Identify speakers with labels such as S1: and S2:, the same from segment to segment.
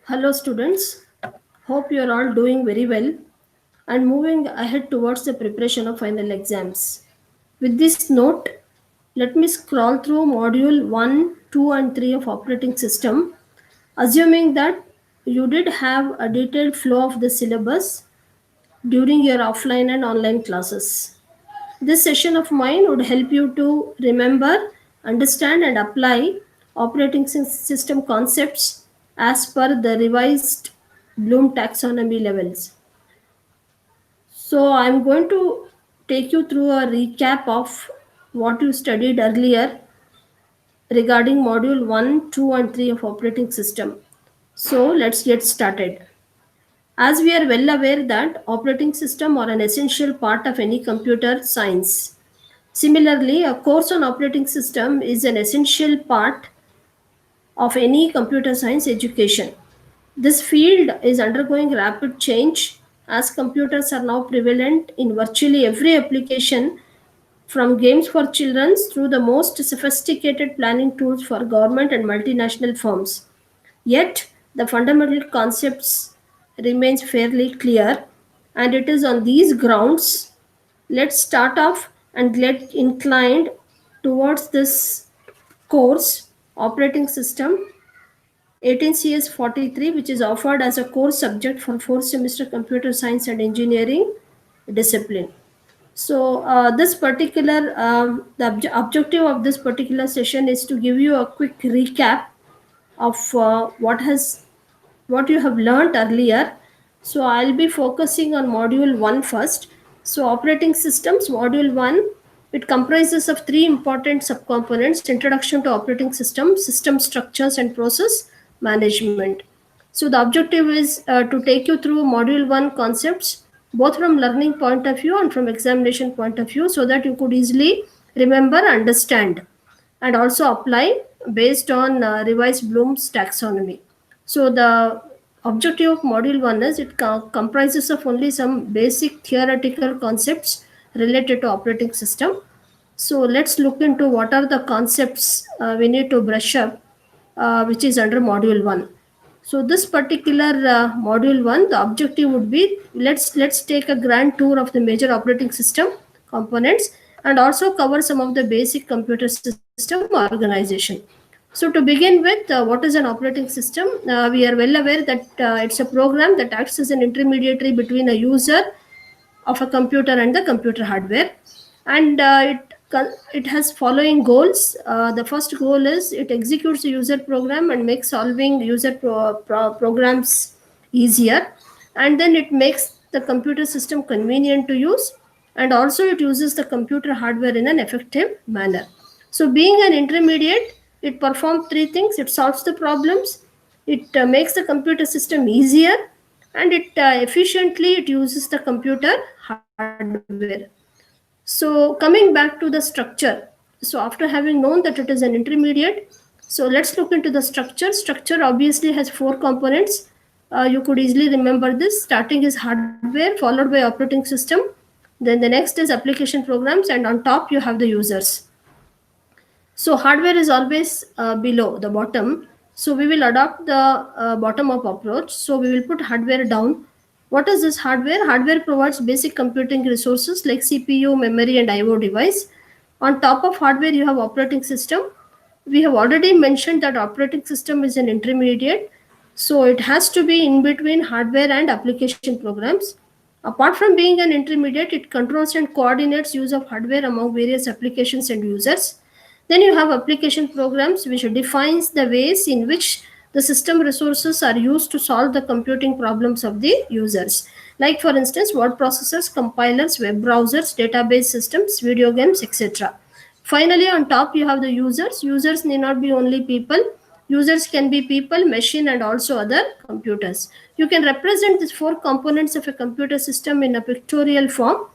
S1: Hello, students. Hope you are all doing very well and moving ahead towards the preparation of final exams. With this note, let me scroll through module 1, 2, and 3 of operating system, assuming that you did have a detailed flow of the syllabus during your offline and online classes. This session of mine would help you to remember, understand, and apply operating system concepts as per the revised Bloom taxonomy levels. So, I'm going to take you through a recap of what you studied earlier regarding module 1, 2, and 3 of operating system. So, let's get started. As we are well aware that operating system are an essential part of any computer science. Similarly, a course on operating system is an essential part of any computer science education. This field is undergoing rapid change as computers are now prevalent in virtually every application, from games for children through the most sophisticated planning tools for government and multinational firms. Yet, the fundamental concepts remains fairly clear, and it is on these grounds let's start off and get inclined towards this course operating system 18CS 43, which is offered as a core subject for fourth semester computer science and engineering discipline. So this particular objective of this particular session is to give you a quick recap of what you have learned earlier. So I'll be focusing on module 1 first. So operating systems module 1, it comprises of three important subcomponents: introduction to operating system, system structures, and process management. So the objective is to take you through module 1 concepts both from learning point of view and from examination point of view, so that you could easily remember, understand, and also apply based on revised Bloom's taxonomy. So the objective of module 1 is it comprises of only some basic theoretical concepts related to operating system. So let's look into what are the concepts we need to brush up, which is under module 1. So this particular module 1, the objective would be let's take a grand tour of the major operating system components and also cover some of the basic computer system organization. So to begin with, what is an operating system? We are well aware that it's a program that acts as an intermediary between a user of a computer and the computer hardware, and it has following goals. The first goal is it executes a user program and makes solving user programs easier, and then it makes the computer system convenient to use, and also it uses the computer hardware in an effective manner. So being an intermediate, it performs three things: it solves the problems, it makes the computer system easier, and it efficiently it uses the computer hardware. So coming back to the structure, so after having known that it is an intermediate, so let's look into the structure. Structure obviously has four components. You could easily remember this. Starting is hardware, followed by operating system, then the next is application programs, and on top you have the users. So hardware is always below the bottom. So we will adopt the bottom up approach. So we will put hardware down. What is this hardware? Hardware provides basic computing resources like CPU, memory, and I/O device. On top of hardware, you have operating system. We have already mentioned that operating system is an intermediate. So it has to be in between hardware and application programs. Apart from being an intermediate, it controls and coordinates use of hardware among various applications and users. Then you have application programs, which defines the ways in which the system resources are used to solve the computing problems of the users. Like for instance, word processors, compilers, web browsers, database systems, video games, etc. Finally, on top you have the users. Users need not be only people. Users can be people, machine, and also other computers. You can represent these four components of a computer system in a pictorial form.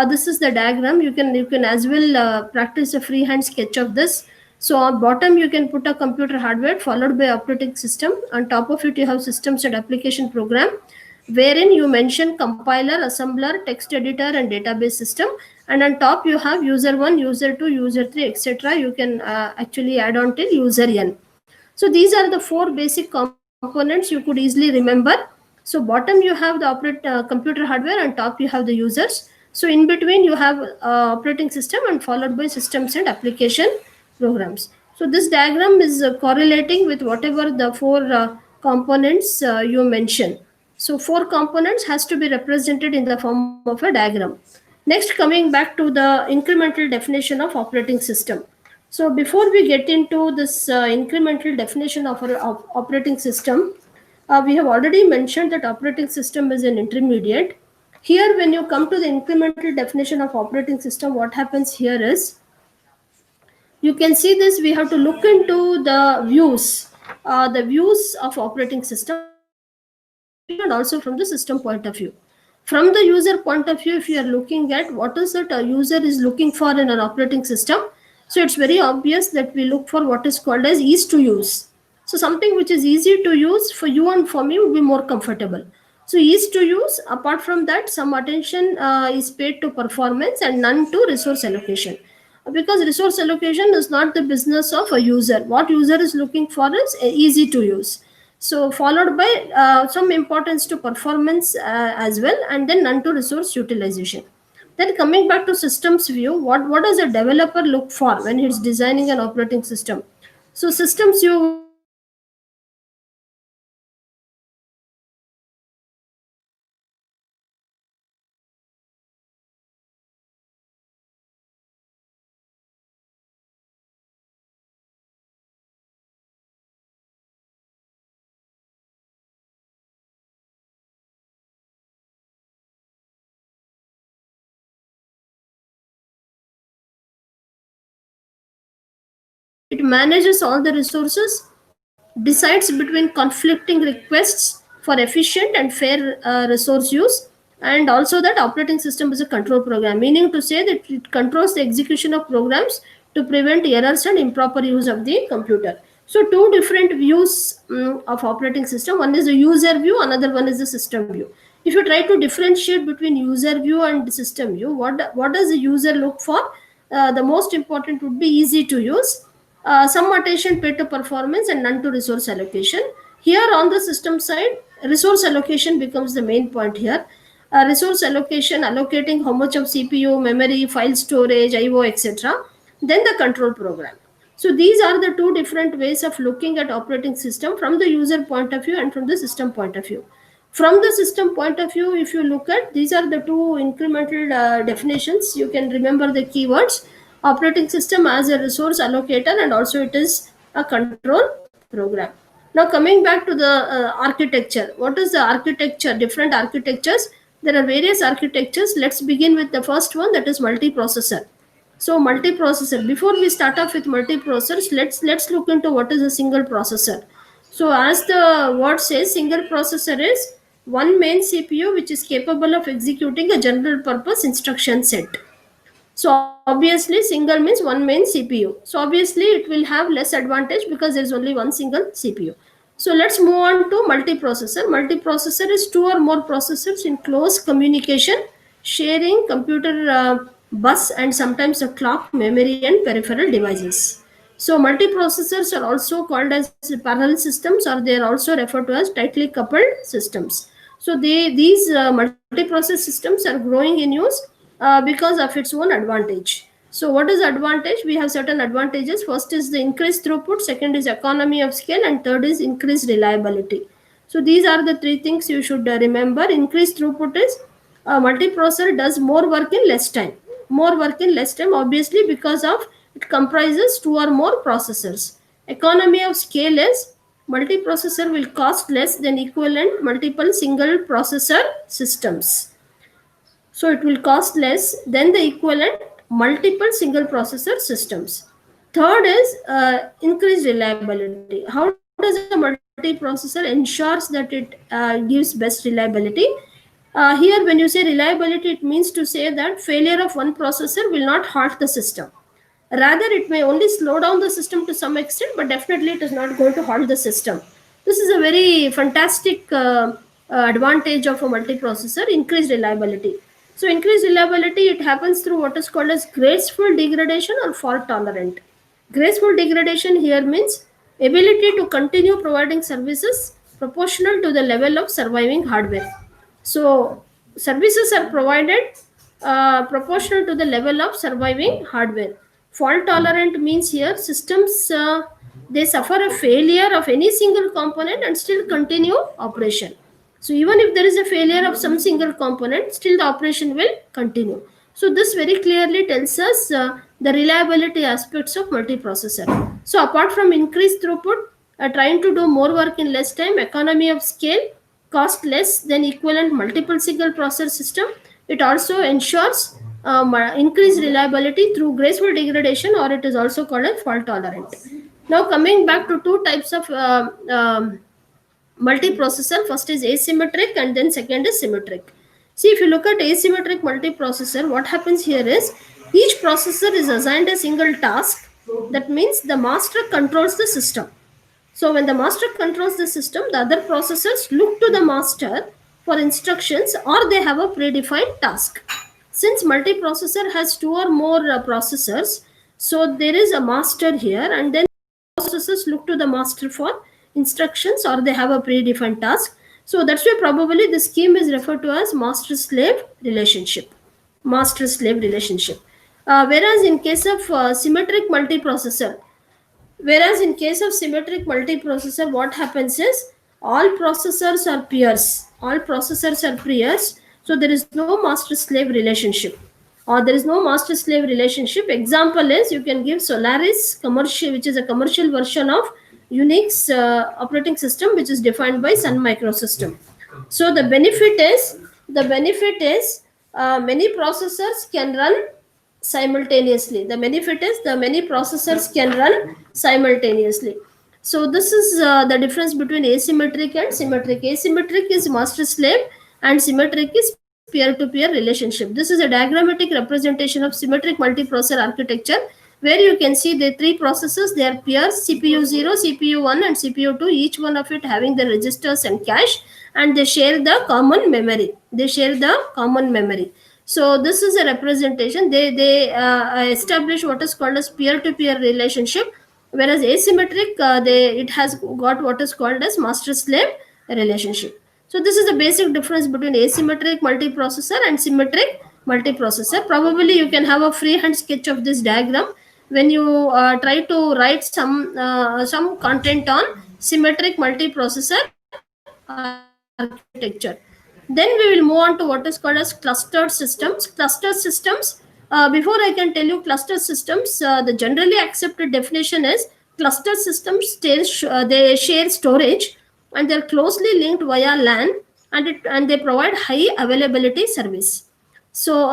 S1: This is the diagram. You can as well practice a freehand sketch of this. So on bottom you can put a computer hardware followed by operating system. On top of it you have systems and application program, wherein you mention compiler, assembler, text editor, and database system. And on top you have user 1, user 2, user 3, etc. You can actually add on till user n. So these are the four basic components components you could easily remember. So bottom you have the computer hardware, and top you have the users. So in between you have operating system, and followed by systems and application programs. So this diagram is correlating with whatever the four components you mentioned. So four components has to be represented in the form of a diagram. Next, coming back to the incremental definition of operating system. So before we get into this incremental definition of our operating system, we have already mentioned that operating system is an intermediate. Here, when you come to the incremental definition of operating system, what happens here is, you can see this, we have to look into the views of operating system, from the user point of view and also from the system point of view. From the user point of view, if you are looking at what is it a user is looking for in an operating system, so it's very obvious that we look for what is called as ease to use. So something which is easy to use for you and for me would be more comfortable. So ease to use. Apart from that, some attention is paid to performance and none to resource allocation, because resource allocation is not the business of a user. What user is looking for is easy to use. So followed by some importance to performance as well, and then none to resource utilization. Then coming back to systems view, what does a developer look for when he's designing an operating system? So systems view would say that it should be it manages all the resources, decides between conflicting requests for efficient and fair resource use, and also that operating system is a control program, meaning to say that it controls the execution of programs to prevent errors and improper use of the computer. So two different views of operating system. One is the user view, another one is the system view. If you try to differentiate between user view and system view, what does the user look for? The most important would be easy to use, some attention paid to performance and none to resource allocation. Here on the system side, resource allocation becomes the main point here. Resource allocation, allocating how much of CPU, memory, file storage, IO, etc. Then the control program. So these are the two different ways of looking at operating system, from the user point of view and from the system point of view. From the system point of view, if you look at, these are the two incremental definitions. You can remember the keywords: operating system as a resource allocator, and also it is a control program. Now coming back to the architecture, what is the architecture? Different architectures. There are various architectures. Let's begin with the first one, that is multiprocessor. So multiprocessor. Before we start off with multiprocessors, let's look into what is a single processor. So as the word says, single processor is one main CPU which is capable of executing a general purpose instruction set. So obviously single means one main CPU. So obviously it will have less advantage because there is only one single CPU. So let's move on to multiprocessor. Multiprocessor is two or more processors in close communication, sharing computer bus and sometimes a clock, memory and peripheral devices. So multiprocessors are also called as parallel systems, or they are also referred to as tightly coupled systems. So these multiprocess systems are growing in use because of its own advantage. So what is advantage? We have certain advantages. First is the increased throughput, second is economy of scale, and third is increased reliability. So these are the three things you should remember. Increased throughput is multiprocessor does more work in less time. More work in less time, obviously, because of it comprises two or more processors. Economy of scale is multiprocessor will cost less than equivalent multiple single processor systems. So it will cost less than the equivalent multiple single processor systems. Third is increased reliability. How does a multiprocessor ensures that it gives best reliability? Here when you say reliability, it means to say that failure of one processor will not halt the system. Rather, it may only slow down the system to some extent, but definitely it is not going to halt the system. This is a very fantastic advantage of a multiprocessor: increased reliability. So increased reliability, it happens through what is called as graceful degradation or fault tolerant. Graceful degradation here means ability to continue providing services proportional to the level of surviving hardware. So services are provided proportional to the level of surviving hardware. Fault tolerant means here systems they suffer a failure of any single component and still continue operation. So even if there is a failure of some single component, still the operation will continue. So this very clearly tells us the reliability aspects of multiprocessor. So apart from increased throughput, trying to do more work in less time, economy of scale, cost less than equivalent multiple single processor system. It also ensures increased reliability through graceful degradation, or it is also called as fault tolerant. Now coming back to two types of multiprocessor, first is asymmetric and then second is symmetric. See, if you look at asymmetric multiprocessor, what happens here is each processor is assigned a single task. That means the master controls the system. So when the master controls the system, the other processors look to the master for instructions, or they have a predefined task. Since multiprocessor has two or more processors, so there is a master here, and then processors look to the master for instructions, or they have a predefined task. So that's why probably the scheme is referred to as master slave relationship. Master slave relationship. Whereas in case of symmetric multiprocessor, Whereas in case of symmetric multiprocessor, what happens is all processors are peers. All processors are peers. So there is no master-slave relationship. Or there is no master-slave relationship. Example is you can give Solaris commercial, which is a commercial version of Unix operating system, which is defined by Sun Microsystem. So the benefit is many processors can run simultaneously. The benefit is the many processors can run simultaneously. So this is the difference between asymmetric and symmetric. Asymmetric is master slave and symmetric is peer to peer relationship. This is a diagrammatic representation of symmetric multiprocessor architecture, where you can see the three processors, they are peers: CPU 0, CPU 1 and CPU 2, each one of it having the registers and cache, and they share the common memory. So this is a representation. They establish what is called as peer to peer relationship, whereas asymmetric it has got what is called as master slave relationship. So this is the basic difference between asymmetric multiprocessor and symmetric multiprocessor. Probably you can have a freehand sketch of this diagram when you try to write some content on symmetric multiprocessor architecture. Then we will move on to what is called as clustered systems. Cluster systems, before I can tell you cluster systems, the generally accepted definition is cluster systems they share storage, and they're closely linked via LAN, and they provide high availability service. So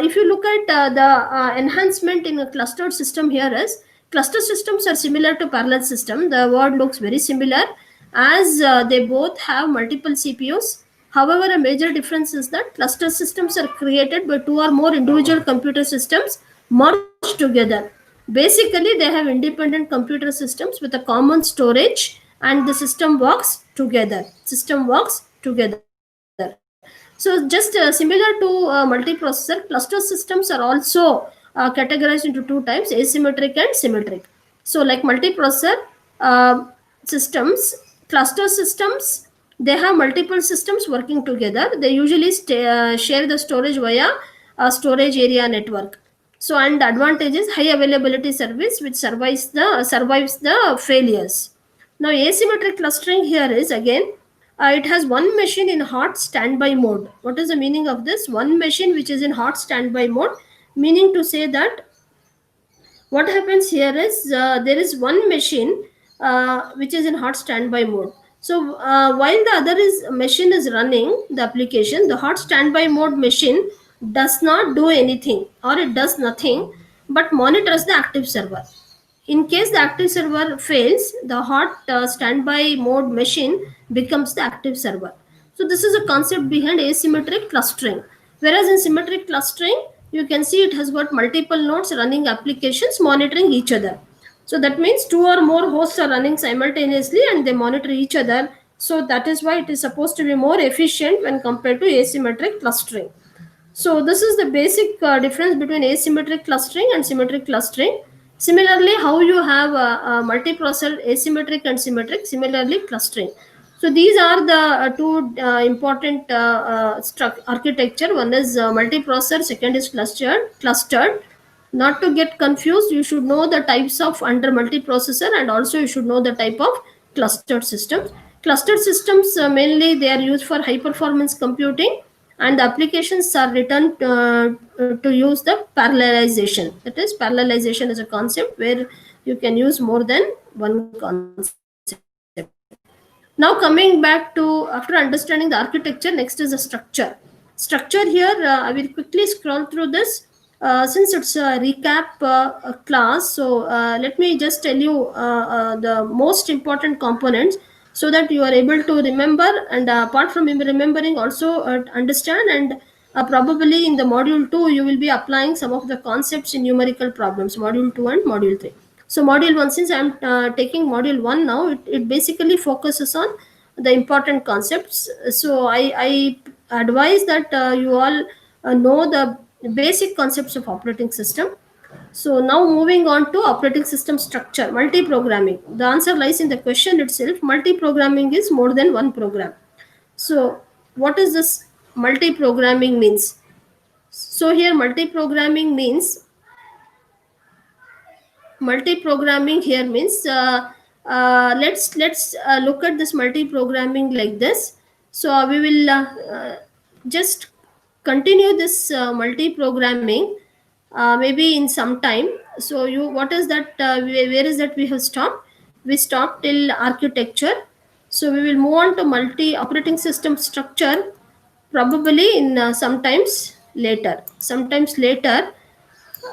S1: if you look at the enhancement in a clustered system here is, cluster systems are similar to parallel system. The word looks very similar, as they both have multiple CPUs. However, a major difference is that cluster systems are created by two or more individual computer systems merged together. Basically, they have independent computer systems with a common storage, and the system works together. So just similar to multiprocessor, cluster systems are also categorized into two types: asymmetric and symmetric. So like multiprocessor systems, cluster systems, they have multiple systems working together. They usually share the storage via a storage area network. So, and the advantage is high availability service, which survives the failures. Now asymmetric clustering here is again, it has one machine in hot standby mode. What is the meaning of this? One machine which is in hot standby mode, meaning to say that what happens here is there is one machine which is in hot standby mode. So while the other machine is running the application, the hot standby mode machine does not do anything, or it does nothing but monitors the active server. In case the active server fails, the hot standby mode machine becomes the active server. So this is a concept behind asymmetric clustering. Whereas in symmetric clustering, you can see it has got multiple nodes running applications monitoring each other. So that means two or more hosts are running simultaneously and they monitor each other. So that is why it is supposed to be more efficient when compared to asymmetric clustering. So this is the basic difference between asymmetric clustering and symmetric clustering. Similarly, how you have multiprocessor asymmetric and symmetric, similarly clustering. So these are the two important architecture. One is multiprocessor, second is clustered. Not to get confused, you should know the types of under multiprocessor, and also you should know the type of clustered systems. Clustered systems, mainly they are used for high performance computing, and the applications are written to use the parallelization. That is, parallelization is a concept where you can use more than one concept. Now coming back to, after understanding the architecture, next is the structure. Structure here, I will quickly scroll through this since it's a recap class. So let me just tell you the most important components so that you are able to remember, and apart from remembering, also understand, and probably in the module 2 you will be applying some of the concepts in numerical problems, module 2 and module 3. So module 1, since I'm taking module 1 now, it basically focuses on the important concepts. So I advise that you all know the basic concepts of operating system. So now moving on to operating system structure, multi-programming. The answer lies in the question itself. Multi-programming is more than one program. So what is this multi-programming means? So here multi-programming here means let's look at this multi-programming like this. So we will just continue this multi-programming maybe in some time. So you, what is that, where is that we have stopped? We stopped till architecture. So we will move on to multi operating system structure, probably in sometimes later.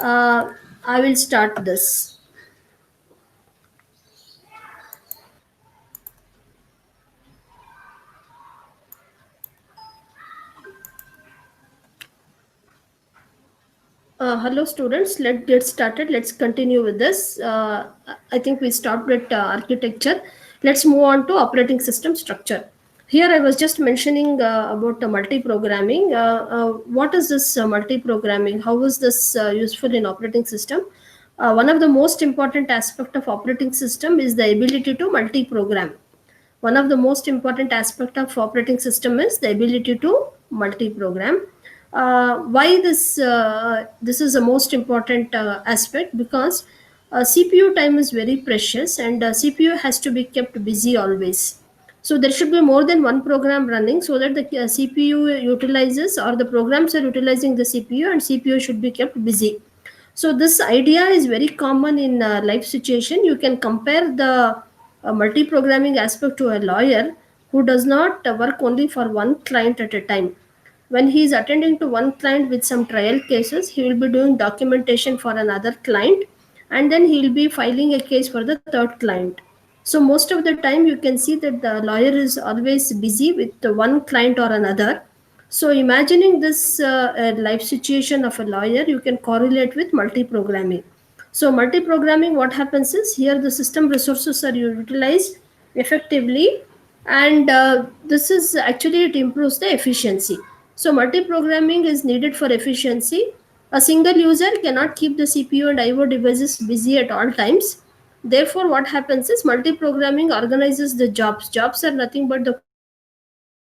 S1: I will start this. Hello students, let's get started. Let's continue with this. I think we stopped at architecture. Let's move on to operating system structure. Here I was just mentioning about multi-programming. What is this multi-programming? How is this useful in operating system? One of the most important aspect of operating system is the ability to multi-program. One of the most important aspect of operating system is the ability to multi-program. Why this is the most important aspect? Because CPU time is very precious, and CPU has to be kept busy always. So there should be more than one program running so that the CPU utilizes, or the programs are utilizing the CPU, and CPU should be kept busy. So this idea is very common in life situation. You can compare the multi-programming aspect to a lawyer who does not work only for one client at a time. When he is attending to one client with some trial cases, he will be doing documentation for another client, and then he will be filing a case for the third client. So most of the time you can see that the lawyer is always busy with one client or another. So imagining this life situation of a lawyer, you can correlate with multi-programming. So multi-programming, what happens is, here the system resources are utilized effectively, and this is actually, it improves the efficiency. So multi-programming is needed for efficiency. A single user cannot keep the CPU and IO devices busy at all times. Therefore, what happens is, multi-programming organizes the jobs. Jobs are nothing but the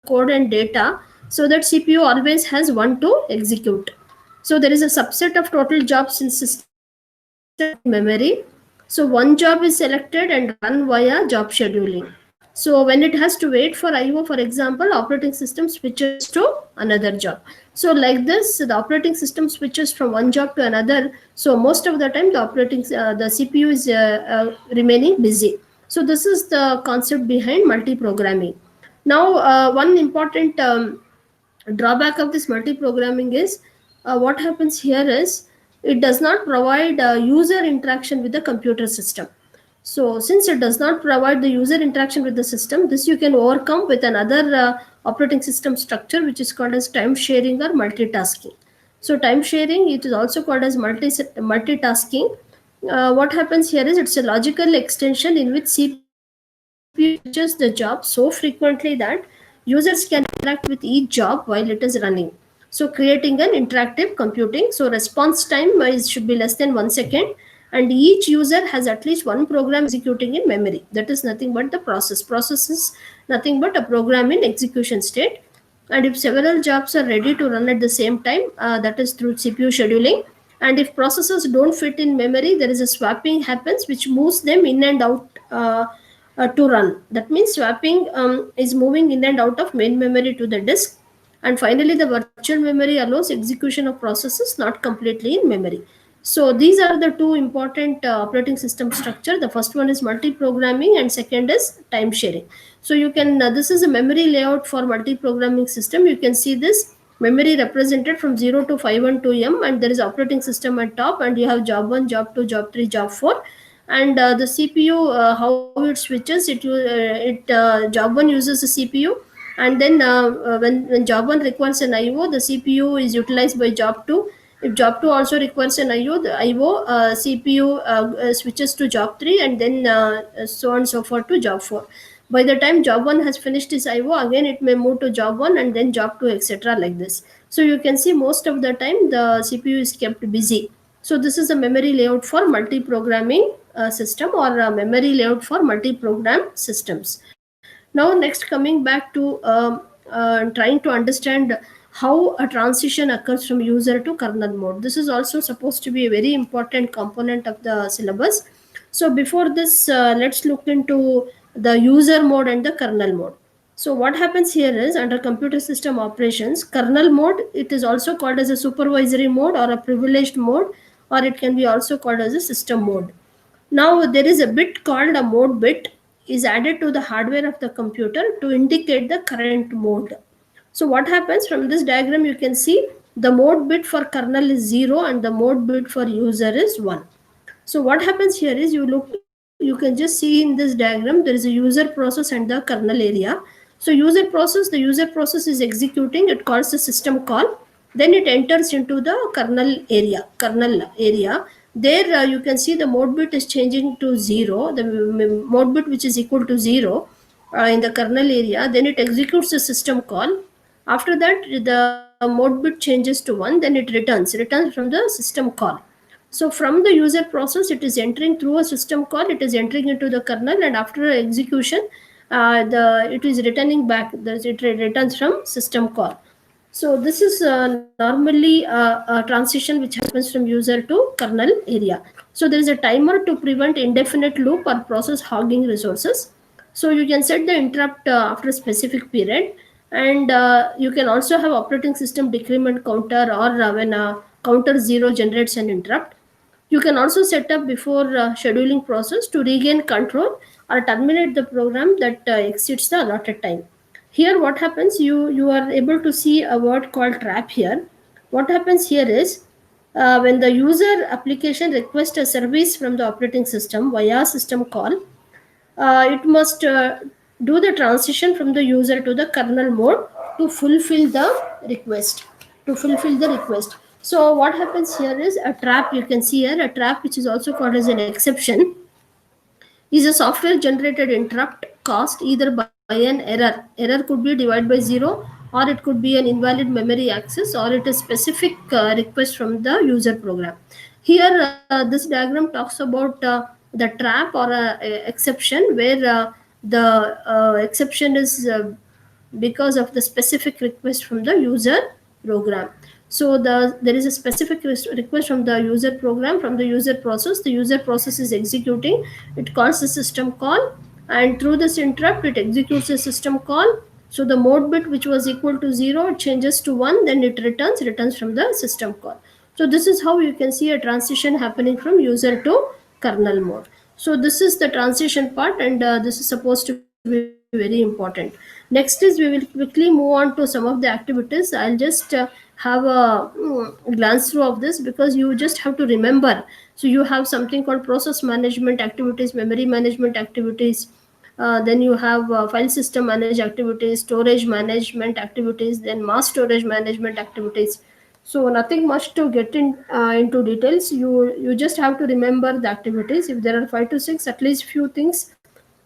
S1: code and data, so that CPU always has one to execute. So there is a subset of total jobs in system memory. So one job is selected and run via job scheduling. So when it has to wait for IO, for example, operating system switches to another job. So like this, the operating system switches from one job to another. So most of the time, the CPU is remaining busy. So this is the concept behind multi-programming. Now, one important drawback of this multi-programming is, what happens here is, it does not provide user interaction with the computer system. So since it does not provide the user interaction with the system, this you can overcome with another operating system structure, which is called as time sharing or multitasking. So time sharing, it is also called as multitasking. What happens here is, it's a logical extension in which CPU switches the job so frequently that users can interact with each job while it is running. So creating an interactive computing. So response time should be less than 1 second, and each user has at least one program executing in memory. That is nothing but the process is nothing but a program in execution state. And if several jobs are ready to run at the same time, that is through CPU scheduling. And if processes don't fit in memory, there is a swapping happens which moves them in and out to run. That means swapping is moving in and out of main memory to the disk. And finally, the virtual memory allows execution of processes not completely in memory. So these are the two important operating system structure. The first one is multi-programming and second is time sharing. So you can, this is a memory layout for multi-programming system. You can see this memory represented from 0 to 512M, and there is operating system at top, and you have job 1, job 2, job 3, job 4. And the CPU, how it switches, job 1 uses the CPU, and then when job 1 requires an IO, the CPU is utilized by job 2. If job 2 also requires an IO, the IO CPU switches to job 3, and then so on and so forth to job 4. By the time job 1 has finished its IO, again it may move to job 1 and then job 2, etc., like this. So you can see most of the time the CPU is kept busy. So this is a memory layout for multi-programming system, or a memory layout for multi-program systems. Now, next, coming back to trying to understand how a transition occurs from user to kernel mode. This is also supposed to be a very important component of the syllabus. So before this, let's look into the user mode and the kernel mode. So what happens here is, under computer system operations, kernel mode, it is also called as a supervisory mode or a privileged mode, or it can be also called as a system mode. Now there is a bit called a mode bit is added to the hardware of the computer to indicate the current mode. So what happens, from this diagram you can see the mode bit for kernel is 0 and the mode bit for user is 1. So what happens here is, you can just see in this diagram there is a user process and the kernel area. So the user process is executing, it calls the system call, then it enters into the kernel area. There you can see the mode bit is changing to 0, the mode bit which is equal to 0 in the kernel area. Then it executes the system call. After that, the mode bit changes to 1, then it returns from the system call. So from the user process, it is entering through a system call, it is entering into the kernel, and after execution, it is returning back. It returns from system call. So this is normally a transition which happens from user to kernel area. So there is a timer to prevent indefinite loop or process hogging resources. So you can set the interrupt after a specific period, and you can also have operating system decrement counter, or when counter 0 generates an interrupt. You can also set up before scheduling process to regain control or terminate the program that exceeds the allotted time. Here what happens, you are able to see a word called trap here. What happens here is, when the user application requests a service from the operating system via system call, it must do the transition from the user to the kernel mode to fulfill the request. So what happens here is, a trap, you can see here a trap, which is also called as an exception, is a software generated interrupt caused either by an error could be divided by 0, or it could be an invalid memory access, or it is specific request from the user program. Here this diagram talks about the trap or exception, where the exception is because of the specific request from the user program. So there is a specific request from the user program, from the user process. The user process is executing, it calls the system call, and through this interrupt it executes a system call. So the mode bit which was equal to 0, it changes to 1, then it returns from the system call. So this is how you can see a transition happening from user to kernel mode. So this is the transition part, and this is supposed to be very important. Next is, we will quickly move on to some of the activities. I'll just have a glance through of this, because you just have to remember. So you have something called process management activities, memory management activities, then you have file system manage activities, storage management activities, then mass storage management activities. So nothing much to get into details. You just have to remember the activities. If there are 5 to 6, at least few things,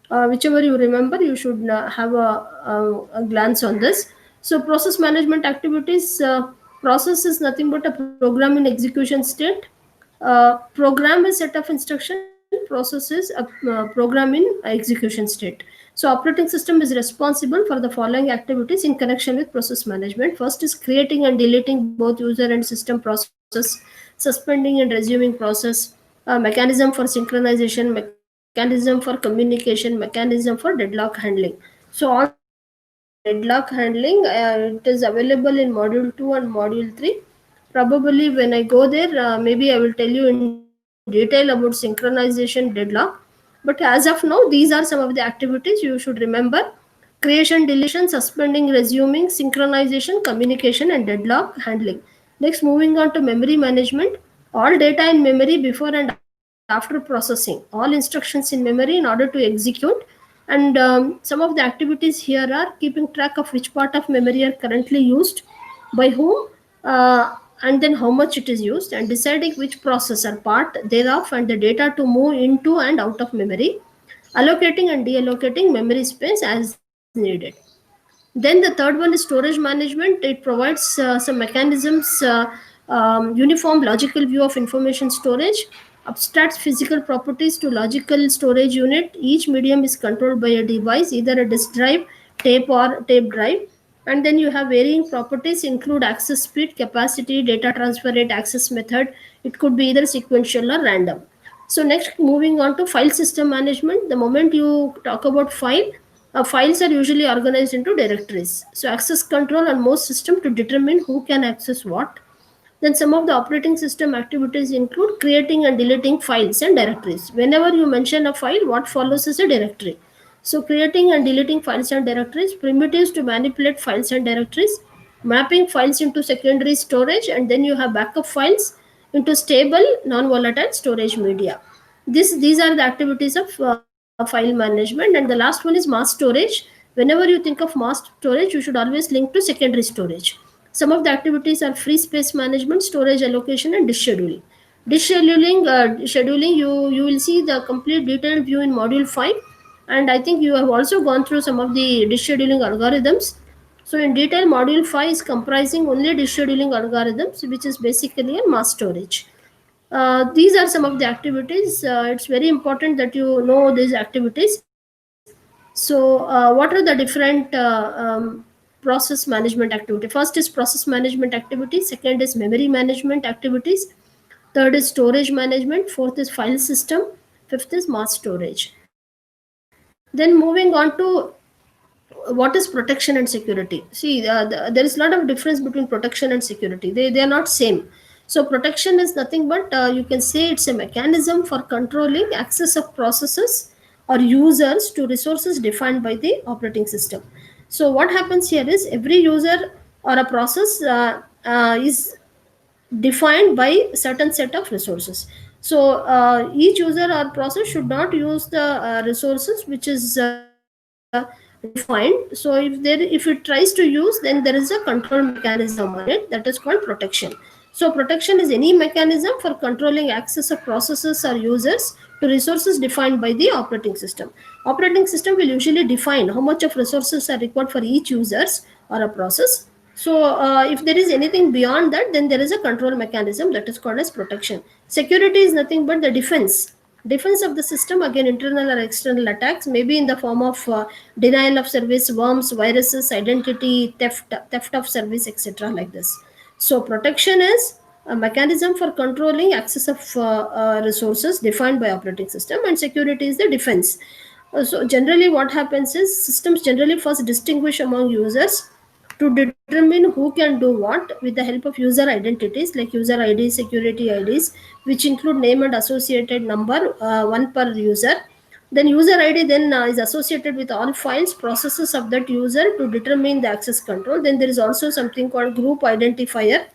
S1: whichever you remember, you should have a glance on this. So process management activities, process is nothing but a program in execution state. Program a set of instruction, processes a program in execution state. So operating system is responsible for the following activities in connection with process management. First is creating and deleting both user and system process, suspending and resuming process, mechanism for synchronization, mechanism for communication, mechanism for deadlock handling. So all these deadlock handling, it is available in module 2 and module 3. Probably when I go there, maybe I will tell you in detail about synchronization deadlock. But as of now, these are some of the activities you should remember: creation, deletion, suspending, resuming, synchronization, communication, and deadlock handling. Next, moving on to memory management. All data in memory before and after processing. All instructions in memory in order to execute. And some of the activities here are keeping track of which part of memory are currently used, by whom, and then how much it is used, and deciding which process or part thereof and the data to move into and out of memory, allocating and deallocating memory space as needed. Then the third one is storage management. It provides some mechanisms, uniform logical view of information storage, abstracts physical properties to logical storage unit. Each medium is controlled by a device, either a disk drive, tape, or tape drive. And then you have varying properties, include access speed, capacity, data transfer rate, access method. It could be either sequential or random. So next, moving on to file system management. The moment you talk about file, files are usually organized into directories. So access control on most system to determine who can access what. Then some of the operating system activities include creating and deleting files and directories. Whenever you mention a file, what follows is a directory. So creating and deleting files and directories, primitives to manipulate files and directories, mapping files into secondary storage, and then you have backup files into stable non-volatile storage media. These are the activities of file management. And the last one is mass storage. Whenever you think of mass storage, you should always link to secondary storage. Some of the activities are free space management, storage allocation, and disk scheduling. Scheduling, you will see the complete detailed view in module 5. And I think you have also gone through some of the disk scheduling algorithms. So in detail, module 5 is comprising only disk scheduling algorithms, which is basically a mass storage. These are some of the activities. It's very important that you know these activities. So what are the different process management activity? First is process management activity, second is memory management activities, third is storage management, fourth is file system, fifth is mass storage. Then moving on to what is protection and security. See, there is a lot of difference between protection and security. They are not same. So protection is nothing but, you can say it's a mechanism for controlling access of processes or users to resources defined by the operating system. So what happens here is every user or a process is defined by certain set of resources. So each user or process should not use the resources which is defined. So if it tries to use, then there is a control mechanism on it, that is called protection. So protection is any mechanism for controlling access of processes or users to resources defined by the operating system. Operating system will usually define how much of resources are required for each users or a process. So if there is anything beyond that, then there is a control mechanism that is called as protection. Security is nothing but the defense of the system against internal or external attacks, maybe in the form of denial of service, worms, viruses, identity theft of service, etc., like this. So protection is a mechanism for controlling access of resources defined by operating system, and security is the defense. So generally what happens is systems generally first distinguish among users to determine who can do what with the help of user identities like user IDs, security IDs, which include name and associated number, one per user. Then user ID then is associated with all files, processes of that user to determine the access control. Then there is also something called group identifier,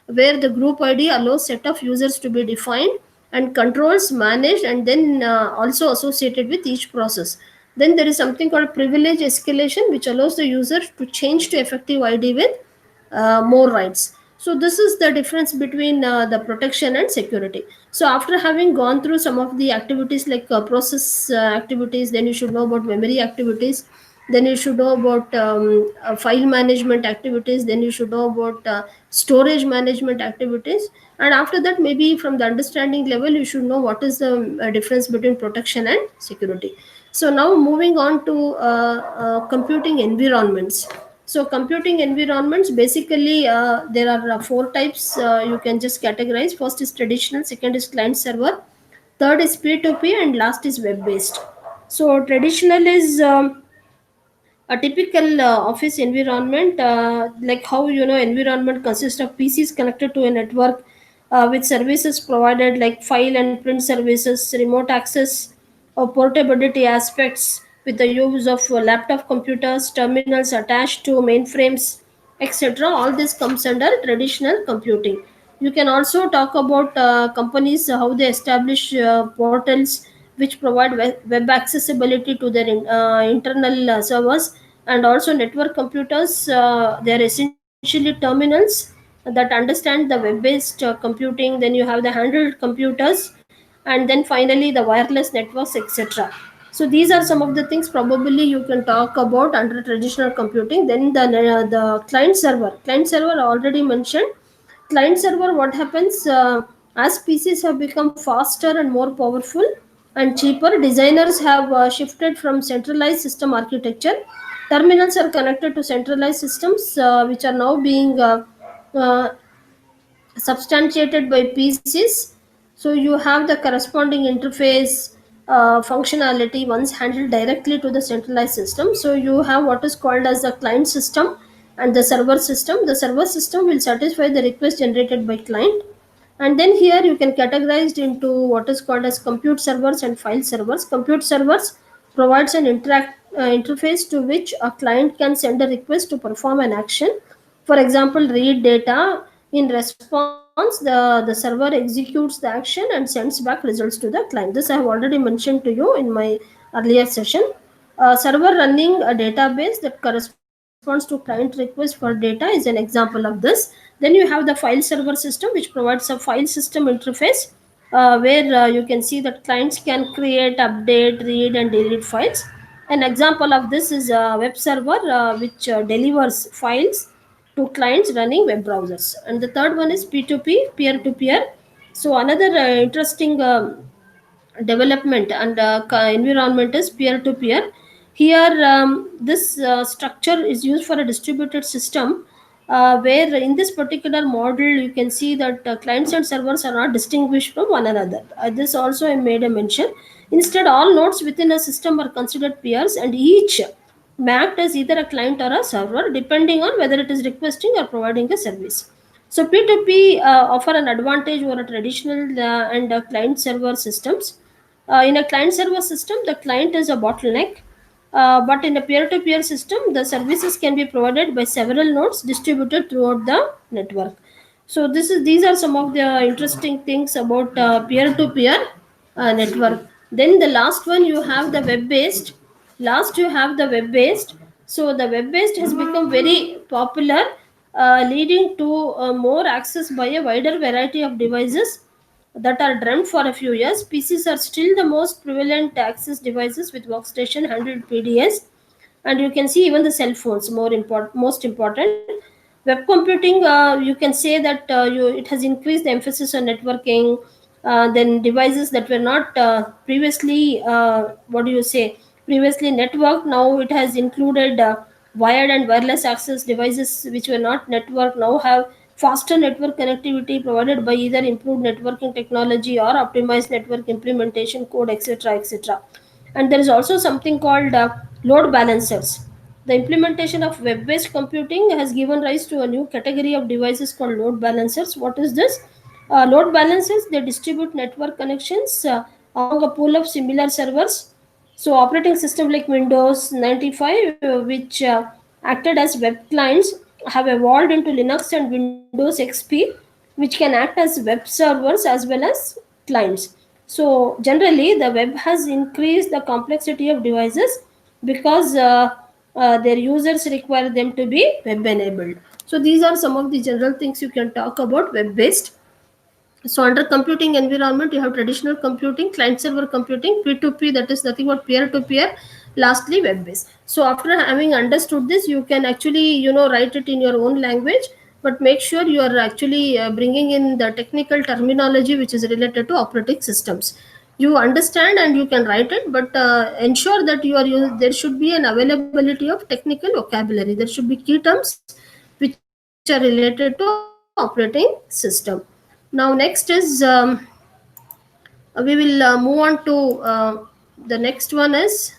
S1: where the group ID allows set of users to be defined and controls managed and then also associated with each process. Then there is something called privilege escalation, which allows the user to change to effective ID with more rights. So this is the difference between the protection and security. So after having gone through some of the activities like process activities, then you should know about memory activities. then you should know about file management activities, then you should know about storage management activities, and after that, maybe from the understanding level, you should know what is the difference between protection and security. So now moving on to computing environments. So computing environments, basically there are four types you can just categorize. First is traditional, second is client server, third is P2P, and last is web based. So traditional is a typical office environment, like how environment consists of PCs connected to a network with services provided like file and print services, remote access, or portability aspects with the use of laptop computers, terminals attached to mainframes, etc. All this comes under traditional computing. You can also talk about companies, how they establish portals which provide web accessibility to their internal servers, and also network computers. They are essentially terminals that understand the web based computing. Then you have the handheld computers, and then finally the wireless networks, etc. So these are some of the things probably you can talk about under traditional computing. Then the client server I already mentioned. Client server, what happens, as PCs have become faster and more powerful and cheaper, designers have shifted from centralized system architecture. Terminals are connected to centralized systems, which are now being uh, substantiated by PCs. So you have the corresponding interface functionality once handled directly to the centralized system. So you have what is called as the client system and the server system. The server system will satisfy the request generated by client, and then here you can categorize into what is called as compute servers and file servers. Compute servers provides an interface to which a client can send a request to perform an action. For example, read data. In response, the server executes the action and sends back results to the client. This I have already mentioned to you in my earlier session. A server running a database that corresponds to client request for data is an example of this. Then you have the file server system, which provides a file system interface, where you can see that clients can create, update, read, and delete files. An example of this is a web server, which delivers files to clients running web browsers. And the third one is P2P, peer to peer. So another interesting development and environment is peer to peer. Here, this structure is used for a distributed system, where in this particular model you can see that clients and servers are not distinguished from one another. This also I made a mention. Instead, all nodes within a system are considered peers, and each mapped as either a client or a server, depending on whether it is requesting or providing a service. So P2P offer an advantage over a traditional and client server systems. In a client server system, the client is a bottleneck, but in a peer to peer system, the services can be provided by several nodes distributed throughout the network. So these are some of the interesting things about peer to peer network. Then the last one, you have the web based. Last you have the web based. So the web based has become very popular, leading to more access by a wider variety of devices that are dreamt for a few years. PCs are still the most prevalent access devices with workstation handled PDS, and you can see even the cell phones most important. Web computing, you can say that it has increased the emphasis on networking. Then devices that were not previously, what do you say, previously networked, now it has included wired and wireless access devices which were not networked now have faster network connectivity provided by either improved networking technology or optimized network implementation code, etc., etc. And there is also something called load balancers. The implementation of web based computing has given rise to a new category of devices called load balancers. What is this? Load balancers, they distribute network connections among a pool of similar servers. So operating system like Windows 95, which acted as web clients, have evolved into Linux and Windows XP, which can act as web servers as well as clients. So generally, the web has increased the complexity of devices because their users require them to be web enabled. So these are some of the general things you can talk about web based. So under computing environment, you have traditional computing, client server computing, P2P, that is nothing but peer to peer, lastly web based. So after having understood this, you can actually write it in your own language, but make sure you are actually bringing in the technical terminology which is related to operating systems. You understand and you can write it, but ensure that there should be an availability of technical vocabulary. There should be key terms which are related to operating system. Now next is we will move on to the next one is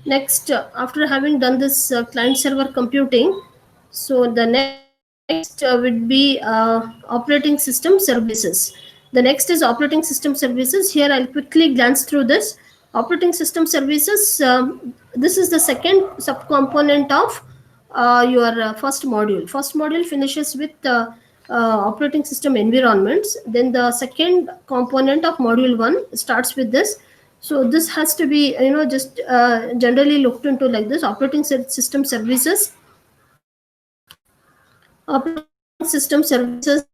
S1: next after having done this client server computing. So the next would be operating system services. The next is operating system services. Here I'll quickly glance through this. Operating system services, this is the second subcomponent of your first module. First module finishes with operating system environments. Then the second component of module 1 starts with this. So this has to be just generally looked into like this: operating system services. Operating system services,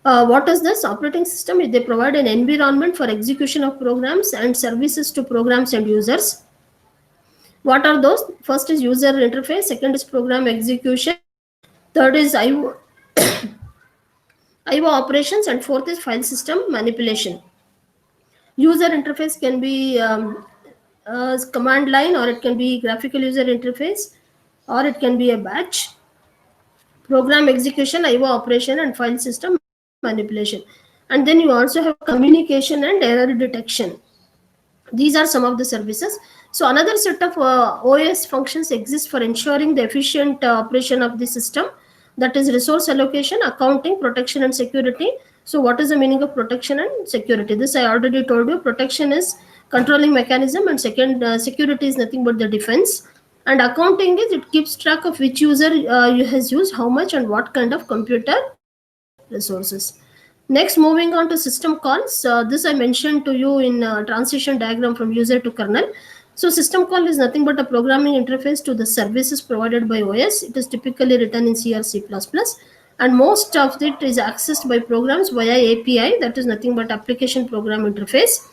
S1: what is this operating system? They provide an environment for execution of programs and services to programs and users. What are those? First is user interface, second is program execution, third is IO operations, and fourth is file system manipulation. User interface can be command line, or it can be graphical user interface, or it can be a batch. Program execution, IO operation, and file system manipulation. And then you also have communication and error detection. These are some of the services. So another set of OS functions exist for ensuring the efficient operation of the system. That is resource allocation, accounting, protection, and security. So what is the meaning of protection and security? This I already told you. Protection is controlling mechanism, and second security is nothing but the defense. And accounting is it keeps track of which user has used how much and what kind of computer resources. Next, moving on to system calls. This I mentioned to you in transition diagram from user to kernel. So system call is nothing but a programming interface to the services provided by OS. It is typically written in C or C++, and most of it is accessed by programs via API, that is nothing but application program interface,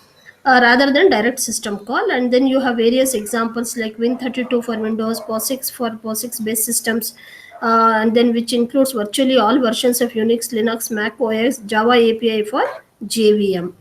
S1: rather than direct system call. And then you have various examples like Win32 for Windows, POSIX for POSIX based systems, and then which includes virtually all versions of Unix, Linux, Mac OS, Java API for JVM.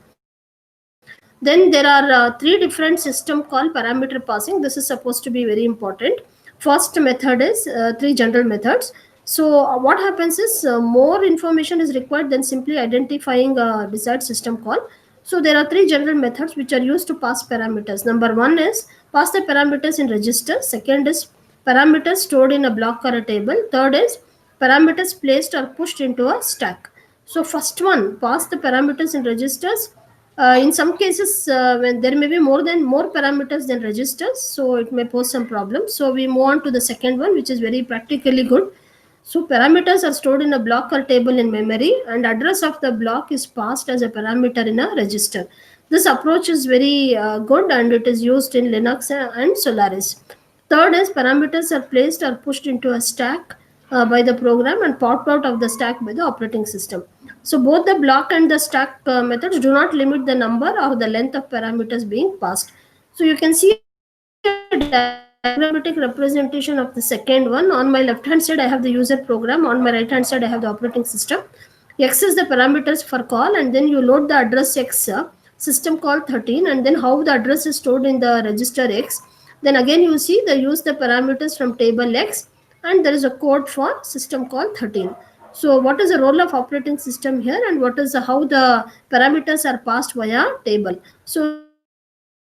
S1: Then there are three different system call parameter passing. This is supposed to be very important. First method is three general methods. So what happens is more information is required than simply identifying a desired system call. So there are three general methods which are used to pass parameters. Number one is pass the parameters in register. Second is parameters stored in a block or a table. Third is parameters placed or pushed into a stack. So first one, pass the parameters in registers. In some cases, when there may be more parameters than registers, so it may pose some problems. So we move on to the second one, which is very practically good. So parameters are stored in a block or table in memory, and address of the block is passed as a parameter in a register. This approach is very good, and it is used in Linux and Solaris. Third is parameters are placed or pushed into a stack by the program and popped out of the stack by the operating system. So both the block and the stack methods do not limit the number or the length of parameters being passed. So you can see a diagrammatic representation of the second one. On my left hand side I have the user program, on my right hand side I have the operating system. X is the parameters for call, and then you load the address X, system call 13, and then how the address is stored in the register X. Then again you see they use the parameters from table X, and there is a code for system call 13. So what is the role of operating system here, and what is how the parameters are passed via table? So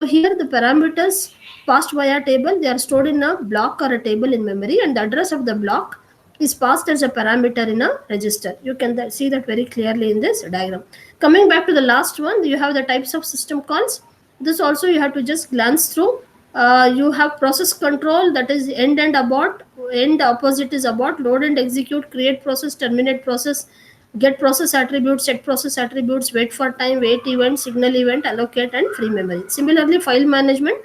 S1: here the parameters passed via table, they are stored in a block or a table in memory, and the address of the block is passed as a parameter in a register. You can see that very clearly in this diagram. Coming back to the last one, you have the types of system calls. This also you have to just glance through. You have process control, that is end and abort. End opposite is abort. Load and execute, create process, terminate process, get process attributes, set process attributes, wait for time, wait event, signal event, allocate, and free memory. Similarly, file management,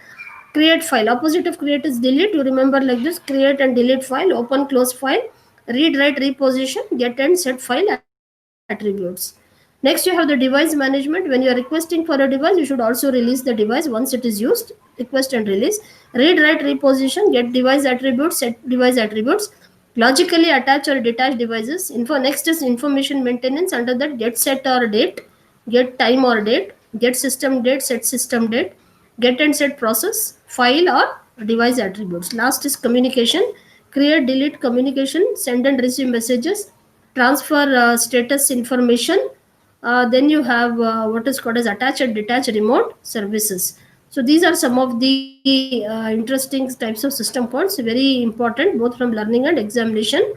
S1: create file. Opposite of create is delete. You remember like this: create and delete file, open, close file, read, write, reposition, get and set file attributes. Next, you have the device management. When you are requesting for a device, you should also release the device once it is used. Request and release. Read, write, reposition, get device attributes, set device attributes, logically attach or detach devices. Next is information maintenance. Under that, get set or date, get time or date, get system date, set system date, get and set process, file or device attributes. Last is communication. Create, delete communication, send and receive messages, transfer status information. Then you have what is called as attach and detach remote services. So these are some of the interesting types of system points, very important both from learning and examination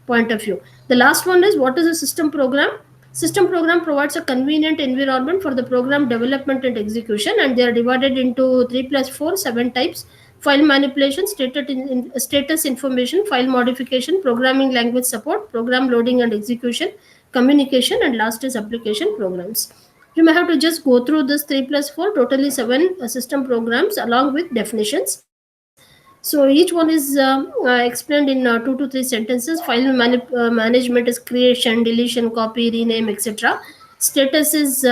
S1: point of view. The last one is, what is a system program? System program provides a convenient environment for the program development and execution, and they are divided into 3 plus 4, 7 types. File manipulation, status information, file modification, programming language support, program loading and execution, communication, and last is application programs. You may have to just go through this 3 plus 4, totally 7 system programs along with definitions. So each one is explained in 2 to 3 sentences. Management is creation, deletion, copy, rename, etc. Status is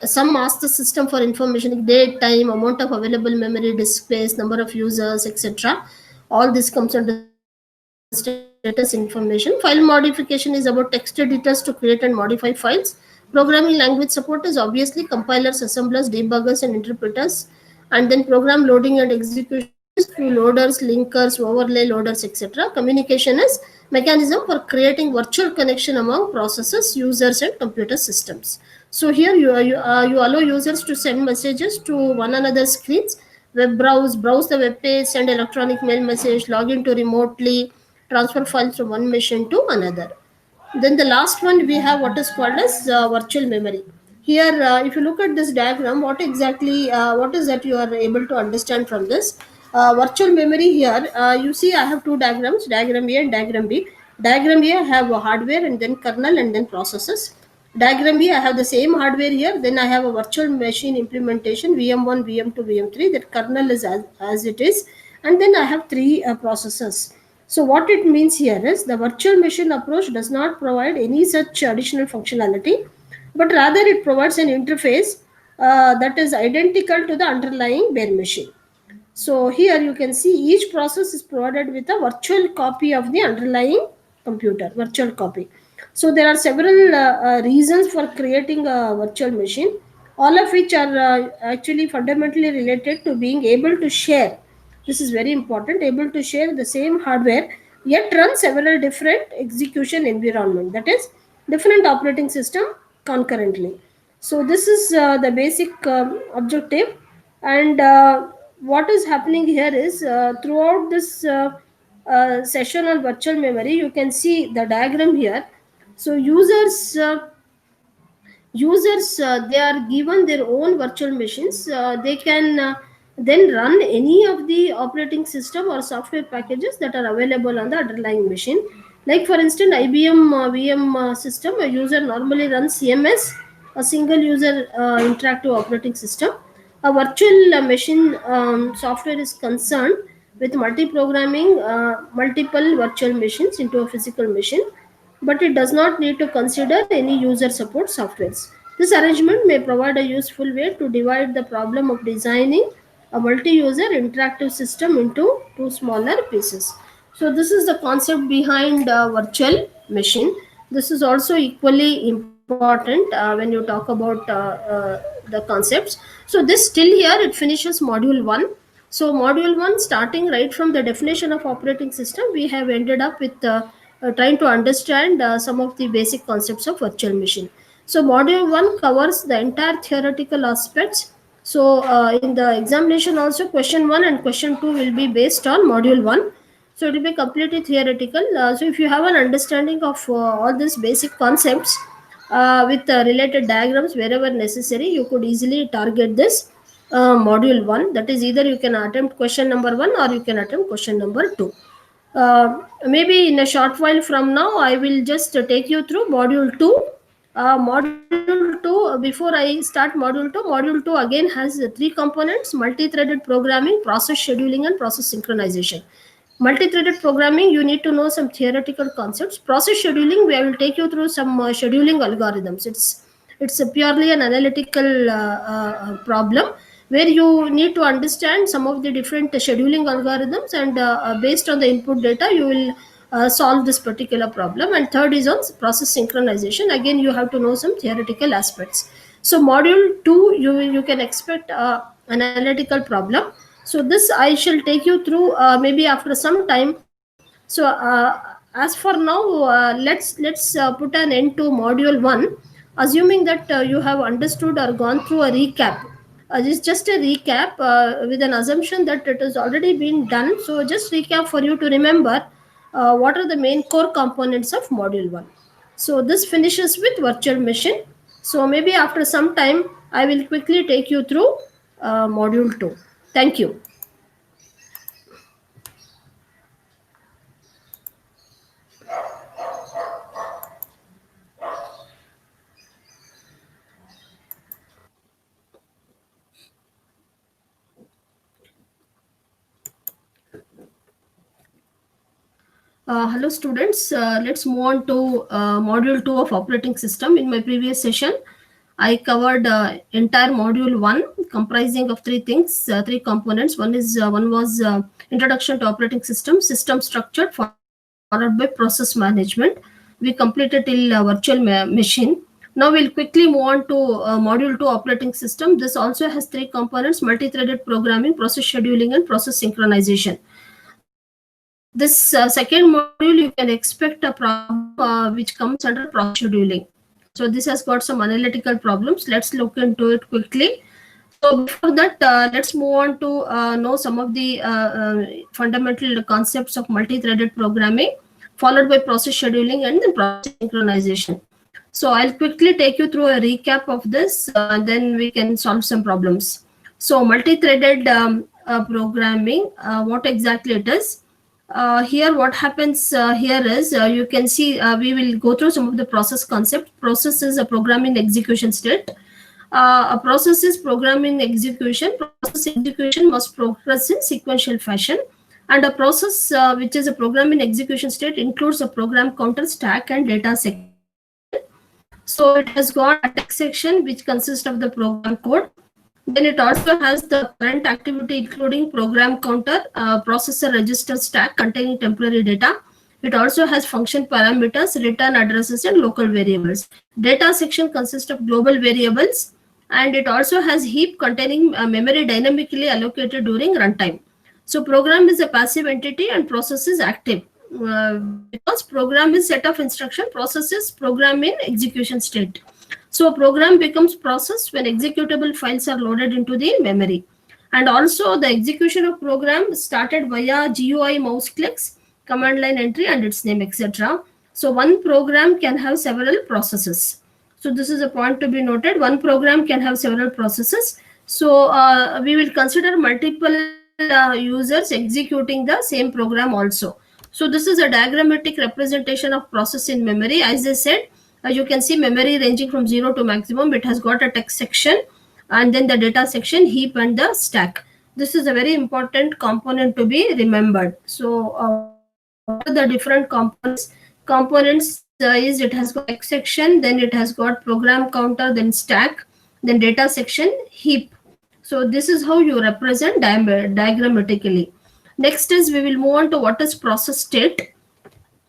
S1: some ask the system for information, date, time, amount of available memory, disk space, number of users, etc. All this comes under status information. File modification is about text editors to create and modify files. Programming language support is obviously compilers, assemblers, debuggers, and interpreters. And then program loading and execution is through loaders, linkers, overlay loaders, etc. Communication is mechanism for creating virtual connection among processes, users, and computer systems. So here you allow users to send messages to one another's screens, browse the web page, send electronic mail message, log into remotely, transfer files from one machine to another. Then the last one, we have what is called as virtual memory. Here, if you look at this diagram, what is that you are able to understand from this? Virtual memory here, you see I have two diagrams, diagram A and diagram B. Diagram A I have a hardware and then kernel and then processes. Diagram B, I have the same hardware here, then I have a virtual machine implementation, VM1, VM2, VM3, that kernel is as it is, and then I have three processors. So what it means here is, the virtual machine approach does not provide any such additional functionality, but rather it provides an interface that is identical to the underlying bare machine. So here you can see each process is provided with a virtual copy of the underlying computer, virtual copy. So there are several reasons for creating a virtual machine, all of which are actually fundamentally related to being able to share. This is very important, able to share the same hardware yet run several different execution environment, that is different operating system concurrently. So this is the basic objective. And what is happening here is, throughout this session on virtual memory, you can see the diagram here. So users they are given their own virtual machines. They can then run any of the operating system or software packages that are available on the underlying machine. Like for instance, IBM VM system, a user normally runs CMS, a single user interactive operating system. A virtual machine software is concerned with multi-programming multiple virtual machines into a physical machine, but it does not need to consider any user support softwares. This arrangement may provide a useful way to divide the problem of designing a multi-user interactive system into two smaller pieces. So this is the concept behind virtual machine. This is also equally important when you talk about the concepts. So this still here it finishes module 1. So module 1, starting right from the definition of operating system, we have ended up with trying to understand some of the basic concepts of virtual machine. So module 1 covers the entire theoretical aspects. So in the examination also, question 1 and question 2 will be based on module 1. So it will be completely theoretical. So if you have an understanding of all these basic concepts with related diagrams wherever necessary, you could easily target this module 1. That is, either you can attempt question number 1 or you can attempt question number 2. Maybe in a short while from now, I will just take you through module 2. Module 2, before I start module 2 again has three components: multi-threaded programming, process scheduling, and process synchronization. Multi-threaded programming, you need to know some theoretical concepts. Process scheduling, we will take you through some scheduling algorithms. It's a purely an analytical problem where you need to understand some of the different scheduling algorithms, and based on the input data you will solve this particular problem. And third is on process synchronization. Again, you have to know some theoretical aspects. So module 2, you can expect an analytical problem. So this I shall take you through maybe after some time. So as for now, let's put an end to module 1, assuming that you have understood or gone through a recap. This is just a recap with an assumption that it has already been done. So just recap for you to remember what are the main core components of module 1. So this finishes with virtual machine. So maybe after some time I will quickly take you through module 2. Thank you. Hello students, let's move on to module 2 of operating system. In my previous session, I covered entire module 1 comprising of three things, three components. One was introduction to operating system structure, followed by process management. We completed till virtual machine. Now we'll quickly move on to module 2 operating system. This also has three components: multi-threaded programming, process scheduling, and process synchronization. This second module, you can expect a problem which comes under process scheduling. So this has got some analytical problems. Let's look into it quickly. So before that, let's move on to know some of the fundamental concepts of multi-threaded programming, followed by process scheduling and then process synchronization. So I'll quickly take you through a recap of this, then we can solve some problems. So multi-threaded programming, what exactly it is? Here what happens here is you can see we will go through some of the process concept. Process is a program in execution state. A process is program in execution. Process execution must progress in sequential fashion, and a process which is a program in execution state includes a program counter, stack, and data section. So it has got a text section which consists of the program code. Then it also has the current activity including program counter, processor register stack containing temporary data. It also has function parameters, return addresses, and local variables. Data section consists of global variables, and it also has heap containing memory dynamically allocated during runtime. So program is a passive entity and process is active. Because program is set of instruction, process is program in execution state. So a program becomes process when executable files are loaded into the memory. And also the execution of program started via GUI mouse clicks, command line entry, and its name, etc. So one program can have several processes. So this is a point to be noted. One program can have several processes. So we will consider multiple users executing the same program also. So this is a diagrammatic representation of process in memory. As I said, you can see memory ranging from 0 to maximum. It has got a text section and then the data section, heap, and the stack. This is a very important component to be remembered. So what are the different components? Components is it has got text section, then it has got program counter, then stack, then data section, heap. So this is how you represent diagrammatically. Next is we will move on to what is process state.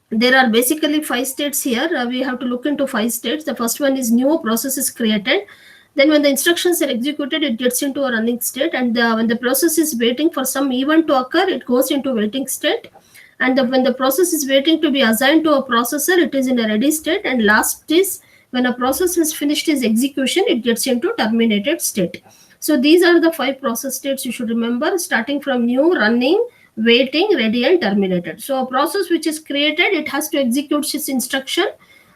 S1: There are basically 5 states here. We have to look into 5 states. The first one is new process is created. Then when the instructions are executed, it gets into a running state. And when the process is waiting for some event to occur, it goes into waiting state. And when the process is waiting to be assigned to a processor, it is in a ready state. And last is when a process has finished its execution, it gets into terminated state. So these are the 5 process states you should remember, starting from new, running, waiting, ready, and terminated. So a process which is created, it has to execute its instruction,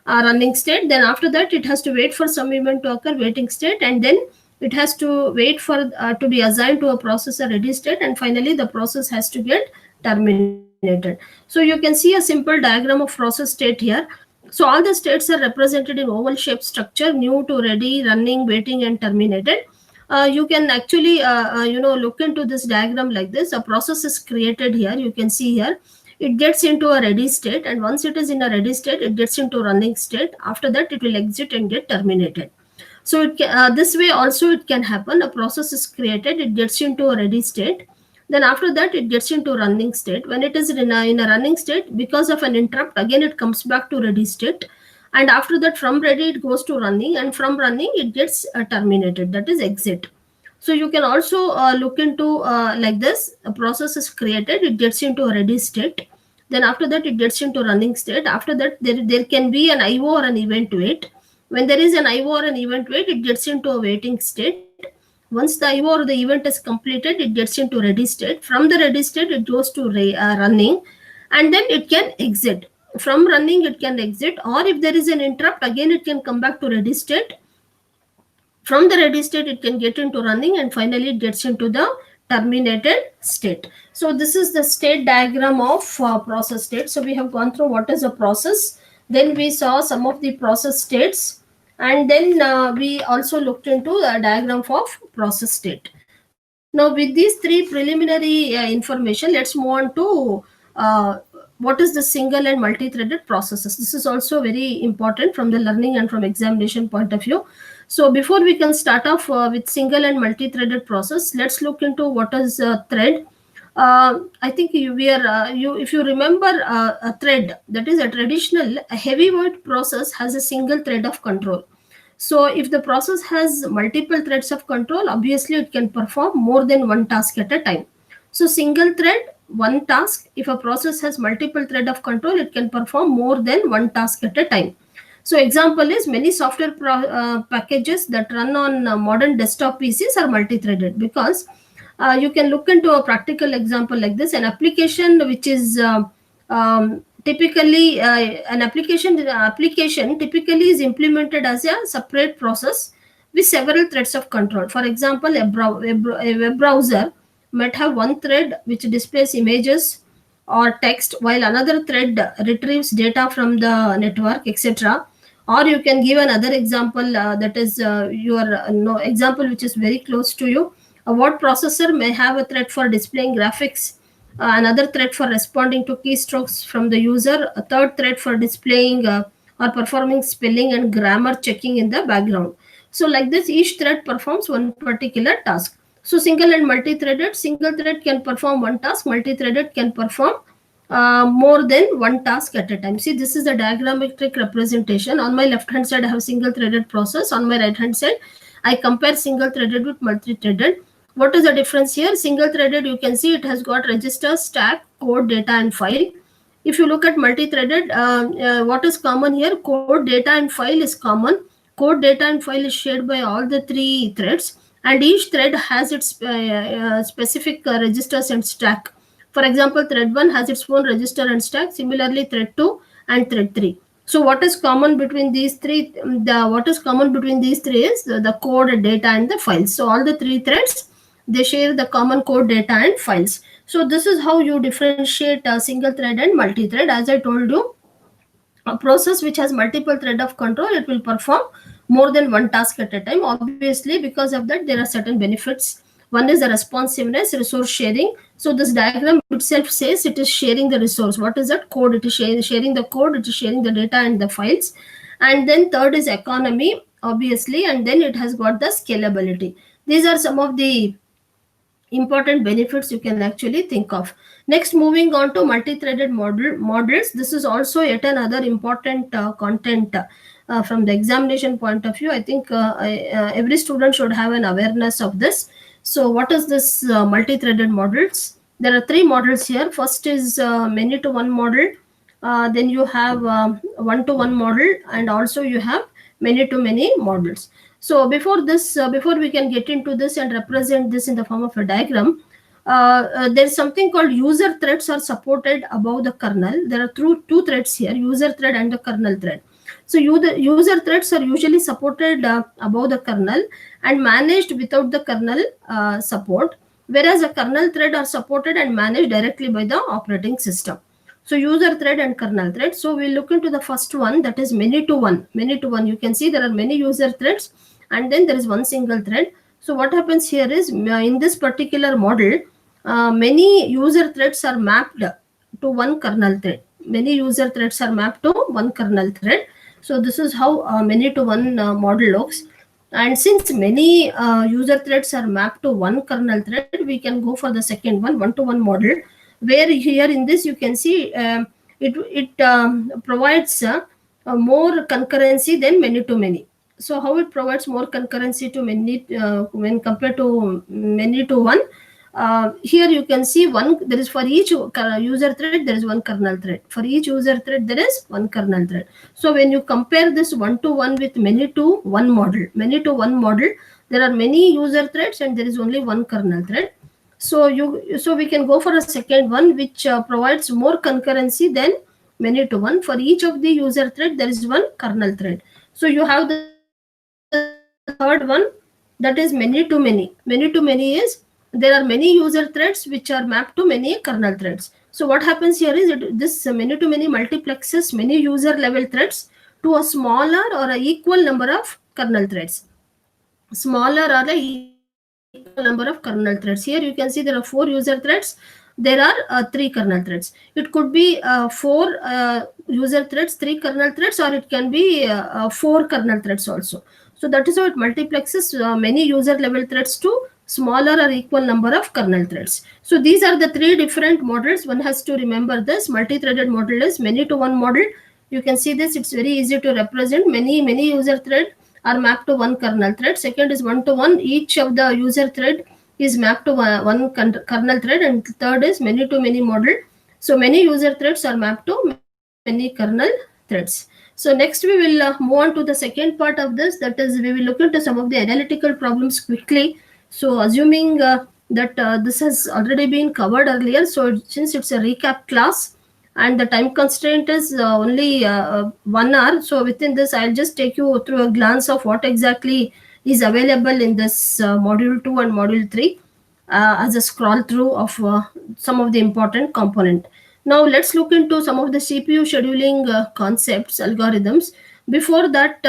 S1: running state. Then after that, it has to wait for some event to occur, waiting state, and then it has to wait for to be assigned to a processor, ready state, and finally the process has to get terminated. So you can see a simple diagram of process state here. So all the states are represented in oval shaped structure: new to ready, running, waiting, and terminated. You can actually look into this diagram like this. A process is created here. You can see here it gets into a ready state, and once it is in a ready state, it gets into running state. After that, it will exit and get terminated. So this way also it can happen. A process is created, it gets into a ready state, then after that it gets into running state. When it is in a running state, because of an interrupt, again it comes back to ready state, and after that from ready it goes to running, and from running it gets terminated, that is exit. So you can also look into like this. A process is created, it gets into a ready state, then after that it gets into running state. After that there can be an IO or an event wait. When there is an IO or an event wait, it gets into a waiting state. Once the IO or the event is completed, it gets into ready state. From the ready state, it goes to running, and then it can exit. From running, it can exit, or if there is an interrupt, again it can come back to ready state. From the ready state, it can get into running, and finally it gets into the terminated state. So this is the state diagram of process state. So we have gone through what is a process, then we saw some of the process states, and then we also looked into the diagram of process state. Now with these three preliminary information, let's move on to what is the single and multi-threaded processes. This is also very important from the learning and from examination point of view. So before we can start off with single and multi-threaded process, let's look into what is a thread. I think if you remember a thread, that is a traditional a heavyweight process has a single thread of control. So if the process has multiple threads of control, obviously it can perform more than one task at a time. So single thread, one task. If a process has multiple thread of control, it can perform more than one task at a time. So example is many software packages that run on modern desktop PCs are multi-threaded, because you can look into a practical example like this. An application which is typically an application typically is implemented as a separate process with several threads of control. For example, a web browser might have one thread which displays images or text, while another thread retrieves data from the network, etc. Or you can give another example, that is your example which is very close to you. A word processor may have a thread for displaying graphics, another thread for responding to keystrokes from the user, a third thread for displaying or performing spelling and grammar checking in the background. So like this, each thread performs one particular task. So single and multi-threaded, single thread can perform one task, multi-threaded can perform more than one task at a time. See, this is the diagrammatic representation. On my left hand side, I have single threaded process. On my right hand side, I compare single threaded with multi-threaded. What is the difference here? Single threaded, you can see it has got register, stack, code, data, and file. If you look at multi-threaded, what is common here? Code, data, and file is common. Code, data, and file is shared by all the three threads, and each thread has its specific registers and stack. For example, thread 1 has its own register and stack. Similarly, thread 2 and thread 3. So what is common between these three? What is common between these three is the code, data, and the files. So all the three threads, they share the common code, data, and files. So this is how you differentiate single thread and multi-thread. As I told you, a process which has multiple thread of control, it will perform more than one task at a time. Obviously, because of that, there are certain benefits. One is the responsiveness, resource sharing. So this diagram itself says it is sharing the resource. What is that? Code. It is sharing the code, it is sharing the data and the files. And then third is economy, obviously, and then it has got the scalability. These are some of the important benefits you can actually think of. Next, moving on to multi-threaded models. This is also yet another important content from the examination point of view. I think every student should have an awareness of this. So what is this multi-threaded models? There are three models here. First is many-to-one model. Then you have one-to-one model, and also you have many-to-many models. So before we can get into this and represent this in the form of a diagram, there's something called user threads are supported above the kernel. There are two threads here, user thread and the kernel thread. So user threads are usually supported above the kernel and managed without the kernel support, whereas a kernel thread are supported and managed directly by the operating system. So user thread and kernel thread. So we'll look into the first one, that is many to one. Many to one. You can see there are many user threads, and then there is one single thread. So what happens here is, in this particular model, many user threads are mapped to one kernel thread. Many user threads are mapped to one kernel thread. So this is how many to one model looks. And since many user threads are mapped to one kernel thread, we can go for the second one to one model, where here in this you can see it provides more concurrency than many to many. So how it provides more concurrency to many when compared to many to one? Here you can see one, there is for each user thread there is one kernel thread. For each user thread there is one kernel thread. So when you compare this one to one with many to one model, there are many user threads and there is only one kernel thread. So we can go for a second one, which provides more concurrency than many to one. For each of the user thread there is one kernel thread. So you have the third one, that is many to many. Many to many is, there are many user threads which are mapped to many kernel threads. So what happens here is this many to many multiplexes many user level threads to a smaller or a equal number of kernel threads. Smaller or the equal number of kernel threads. Here you can see there are 4 user threads. There are 3 kernel threads. It could be 4 user threads, 3 kernel threads, or it can be 4 kernel threads also. So that is how it multiplexes many user level threads to smaller or equal number of kernel threads. So these are the 3 different models. One has to remember this. Multi-threaded model is many to one model. You can see this, it's very easy to represent. Many user thread are mapped to one kernel thread. Second is one to one. Each of the user thread is mapped to one kernel thread. And third is many to many model. So many user threads are mapped to many kernel threads. So next we will move on to the second part of this. That is, we will look into some of the analytical problems quickly. So assuming that this has already been covered earlier, so since it's a recap class and the time constraint is only 1 hour, so within this I'll just take you through a glance of what exactly is available in this module 2 and module 3 as a scroll through of some of the important component. Now let's look into some of the CPU scheduling concepts, algorithms. Before that,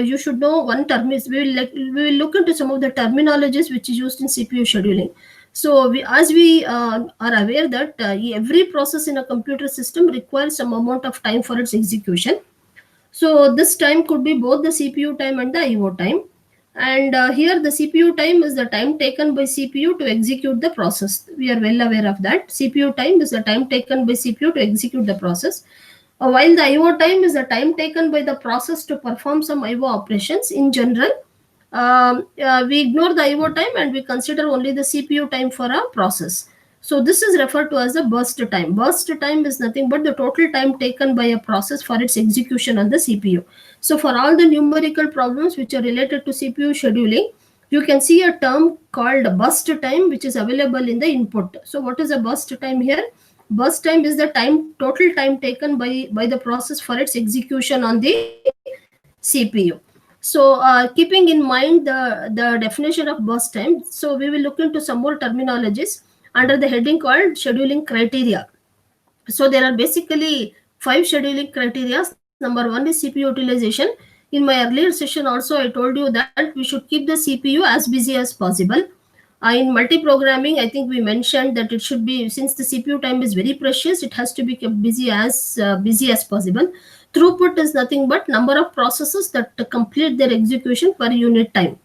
S1: you should know one term is, we will look into some of the terminologies which is used in CPU scheduling. So as we are aware that every process in a computer system requires some amount of time for its execution. So this time could be both the CPU time and the IO time. And here the CPU time is the time taken by CPU to execute the process. We are well aware of that. CPU time is the time taken by CPU to execute the process. While the IO time is the time taken by the process to perform some IO operations. In general, we ignore the IO time and we consider only the CPU time for a process. So this is referred to as the burst time. Burst time is nothing but the total time taken by a process for its execution on the CPU. So for all the numerical problems which are related to CPU scheduling, you can see a term called burst time which is available in the input. So what is a burst time here? Burst time is the total time taken by the process for its execution on the CPU. So keeping in mind the definition of burst time, so we will look into some more terminologies under the heading called scheduling criteria. So there are basically 5 scheduling criteria. Number 1 is CPU utilization. In my earlier session also I told you that we should keep the CPU as busy as possible. In multi-programming, I think we mentioned that it should be, since the CPU time is very precious, it has to be kept busy as possible. Throughput is nothing but number of processes that complete their execution per unit time.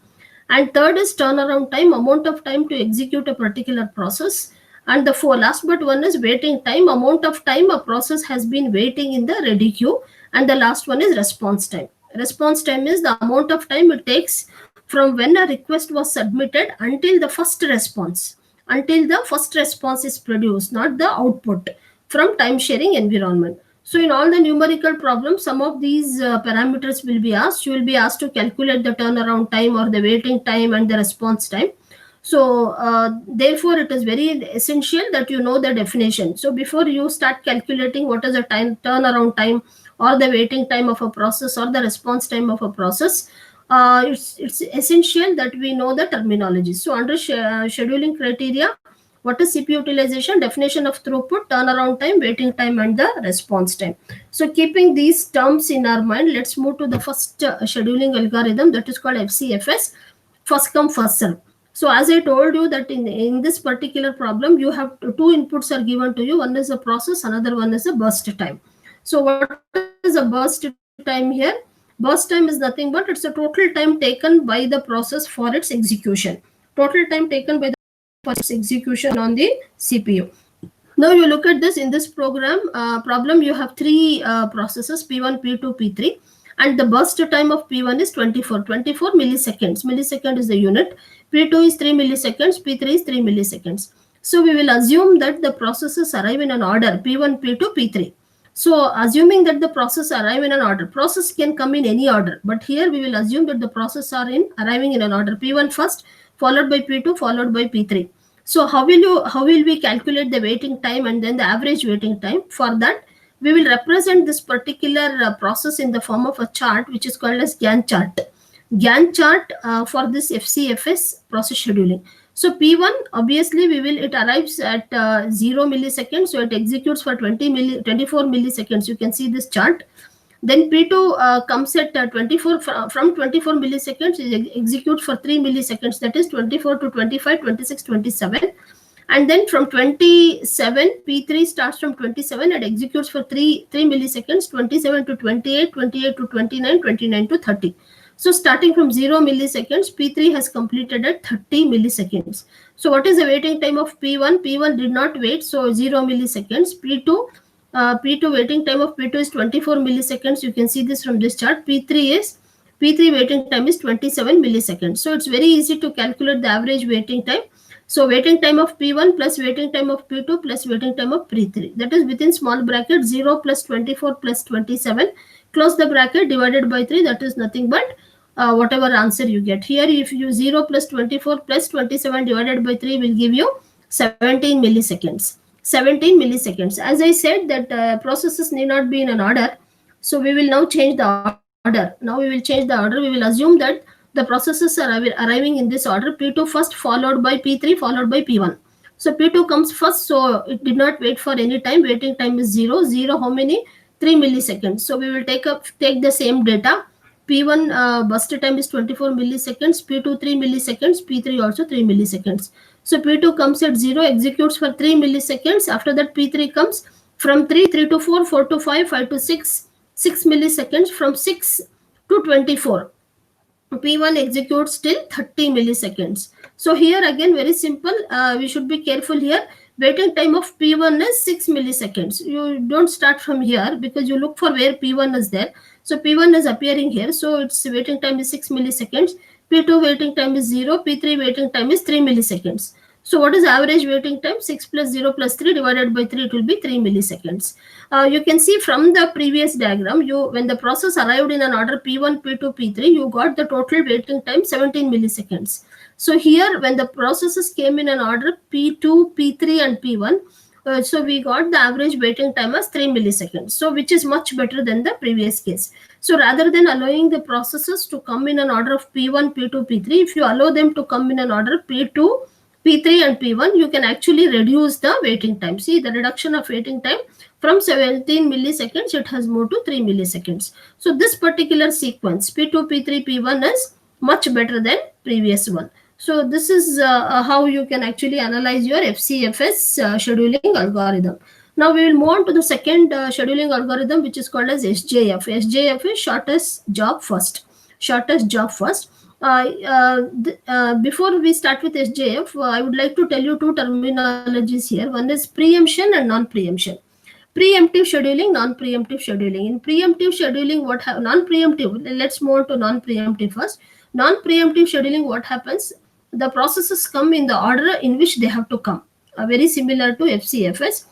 S1: And third is turnaround time, amount of time to execute a particular process. And the last but one is waiting time, amount of time a process has been waiting in the ready queue. And the last one is response time. Response time is the amount of time it takes from when a request was submitted until the first response. Until the first response is produced, not the output from time sharing environment. So in all the numerical problems, some of these parameters will be asked. You will be asked to calculate the turnaround time or the waiting time and the response time. So therefore, it is very essential that you know the definition. So before you start calculating what is the turnaround time or the waiting time of a process or the response time of a process, it's essential that we know the terminology. So under scheduling criteria, what is CPU utilization, definition of throughput, turnaround time, waiting time, and the response time. So keeping these terms in our mind, let's move to the first scheduling algorithm, that is called FCFS. first come first serve. So as I told you that in this particular problem, you have two inputs are given to you. One is a process, another one is a burst time. So what is a burst time here? Burst time is nothing but it's a total time taken by the process for its execution. Total time taken by the process for its execution on the CPU. Now you look at this in this problem, you have three processes, P1, P2, P3, and the burst time of P1 is 24 milliseconds. Millisecond is the unit. P2 is 3 milliseconds, P3 is 3 milliseconds. So we will assume that the processes arrive in an order, P1, P2, P3. So assuming that the process arrive in an order, process can come in any order, but here we will assume that the process are arriving in an order, P1 first, followed by P2, followed by P3. So how will we calculate the waiting time and then the average waiting time? For that, we will represent this particular process in the form of a chart, which is called as Gantt chart. Gantt chart for this FCFS process scheduling. So P1, obviously it arrives at 0 milliseconds, so it executes for 24 milliseconds. You can see this chart. Then P2 comes at 24 from 24 milliseconds, it executes for 3 milliseconds, that is 24 to 25, 26, 27. And then from 27, P3 starts from 27 and executes for 3 milliseconds, 27 to 28, 28 to 29, 29 to 30. So starting from 0 milliseconds, P3 has completed at 30 milliseconds. So what is the waiting time of P1? P1 did not wait, so 0 milliseconds. P2 waiting time of P2 is 24 milliseconds. You can see this from this chart. P3 waiting time is 27 milliseconds. So it's very easy to calculate the average waiting time. So waiting time of P1 plus waiting time of P2 plus waiting time of P3. That is within small bracket 0 plus 24 plus 27. Close the bracket, divided by 3. That is nothing but whatever answer you get. Here if you 0 plus 24 plus 27 divided by 3 will give you 17 milliseconds. 17 milliseconds. As I said that processes need not be in an order. So we will now change the order. Now we will change the order. We will assume that the processes are arriving in this order. P2 first, followed by P3, followed by P1. So P2 comes first, so it did not wait for any time. Waiting time is 0. 0 how many? 3 milliseconds. So we will take the same data. P1 burst time is 24 milliseconds, P2 3 milliseconds, P3 also 3 milliseconds. So P2 comes at 0, executes for 3 milliseconds. After that P3 comes from 3 to 4, 4 to 5, 5 to 6, 6 milliseconds. From 6 to 24. P1 executes till 30 milliseconds. So here again very simple, we should be careful here. Waiting time of P1 is 6 milliseconds. You don't start from here because you look for where P1 is there. So P1 is appearing here. So its waiting time is 6 milliseconds. P2 waiting time is 0. P3 waiting time is 3 milliseconds. So what is average waiting time? 6 plus 0 plus 3 divided by 3, it will be 3 milliseconds. You can see from the previous diagram, when the process arrived in an order P1, P2, P3, you got the total waiting time 17 milliseconds. So here when the processes came in an order P2, P3 and P1, so we got the average waiting time as 3 milliseconds. So which is much better than the previous case. So rather than allowing the processes to come in an order of P1, P2, P3, if you allow them to come in an order P2, P3 and P1, you can actually reduce the waiting time. See the reduction of waiting time from 17 milliseconds, it has moved to 3 milliseconds. So this particular sequence, P2, P3, P1 is much better than previous one. So this is how you can actually analyze your FCFS scheduling algorithm. Now we will move on to the second scheduling algorithm, which is called as SJF. SJF is shortest job first. Shortest job first. Before we start with SJF, I would like to tell you two terminologies here. One is preemption and non-preemption. Preemptive scheduling, non-preemptive scheduling. In preemptive scheduling, non-preemptive, let's move on to non-preemptive first. Non-preemptive scheduling, what happens? The processes come in the order in which they have to come. Very similar to FCFS.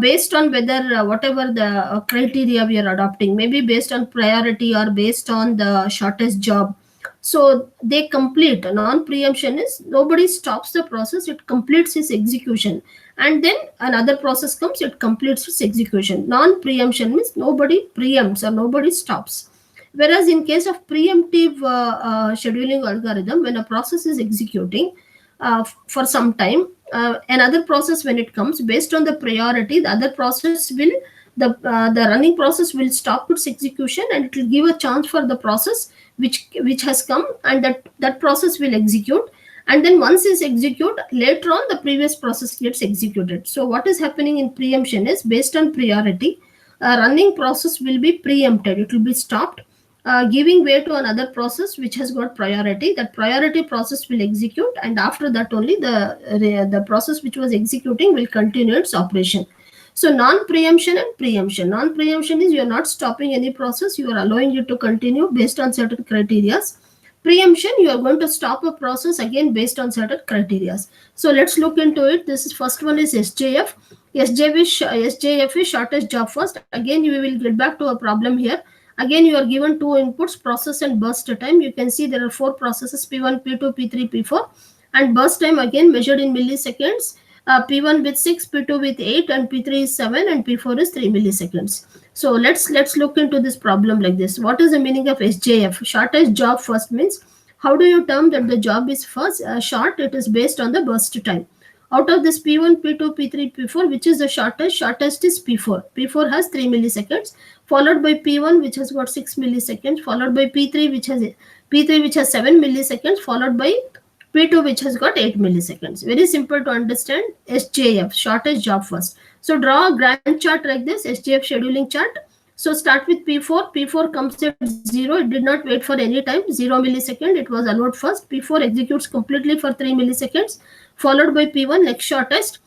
S1: Based on whether whatever the criteria we are adopting, maybe based on priority or based on the shortest job. So they complete. Non-preemption is nobody stops the process, it completes its execution. And then another process comes, it completes its execution. Non-preemption means nobody preempts or nobody stops. Whereas in case of preemptive scheduling algorithm, when a process is executing for some time, another process when it comes, based on the priority, the other process will the running process will stop its execution, and it will give a chance for the process which has come, and that process will execute. And then once it's execute, later on the previous process gets executed. So what is happening in preemption is, based on priority, a running process will be preempted, it will be stopped, giving way to another process which has got priority. That priority process will execute, and after that only the process which was executing will continue its operation. So non-preemption and preemption. Non-preemption is, you are not stopping any process, you are allowing it to continue based on certain criteria. Preemption, you are going to stop a process again based on certain criteria. So let's look into it. This is, first one is SJF. SJF is shortest job first. Again, we will get back to a problem here. Again, you are given two inputs, process and burst time. You can see there are four processes, P1, P2, P3, P4, and burst time again measured in milliseconds. P1 with 6, P2 with 8, and P3 is 7, and P4 is 3 milliseconds. So let's look into this problem like this. What is the meaning of SJF? Shortest job first means, how do you term that the job is first short? It is based on the burst time. Out of this P1, P2, P3, P4, which is the shortest? Shortest is P4. P4 has 3 milliseconds, followed by P1, which has got 6 milliseconds, followed by P3, which has 7 milliseconds, followed by P2, which has got 8 milliseconds. Very simple to understand. SJF, shortest job first. So draw a Gantt chart like this, SJF scheduling chart. So start with P4. P4 comes at 0. It did not wait for any time. 0 millisecond. It was allowed first. P4 executes completely for 3 milliseconds, followed by P1, next shortest.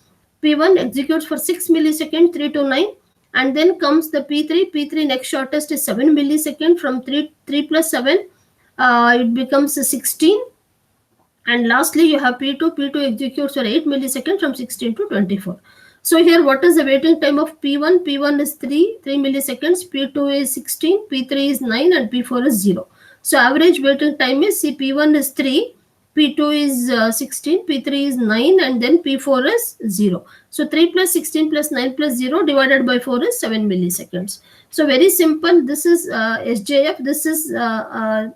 S1: P1 executes for 6 milliseconds, 3 to 9. And then comes the P3. P3 next shortest is 7 milliseconds. From 3 plus 7, it becomes 16. And lastly, you have P2. P2 executes for 8 milliseconds from 16 to 24. So here, what is the waiting time of P1? P1 is 3 milliseconds, P2 is 16, P3 is 9, and P4 is 0. So average waiting time is, see, P1 is 3, P2 is 16, P3 is 9, and then P4 is 0. So 3 plus 16 plus 9 plus 0 divided by 4 is 7 milliseconds. So very simple. This is SJF.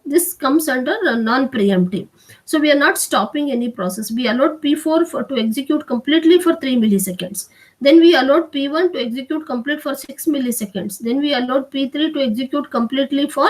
S1: This comes under non-preemptive. So we are not stopping any process. We allowed P4 to execute completely for 3 milliseconds. Then we allowed P1 to execute complete for 6 milliseconds. Then we allowed P3 to execute completely for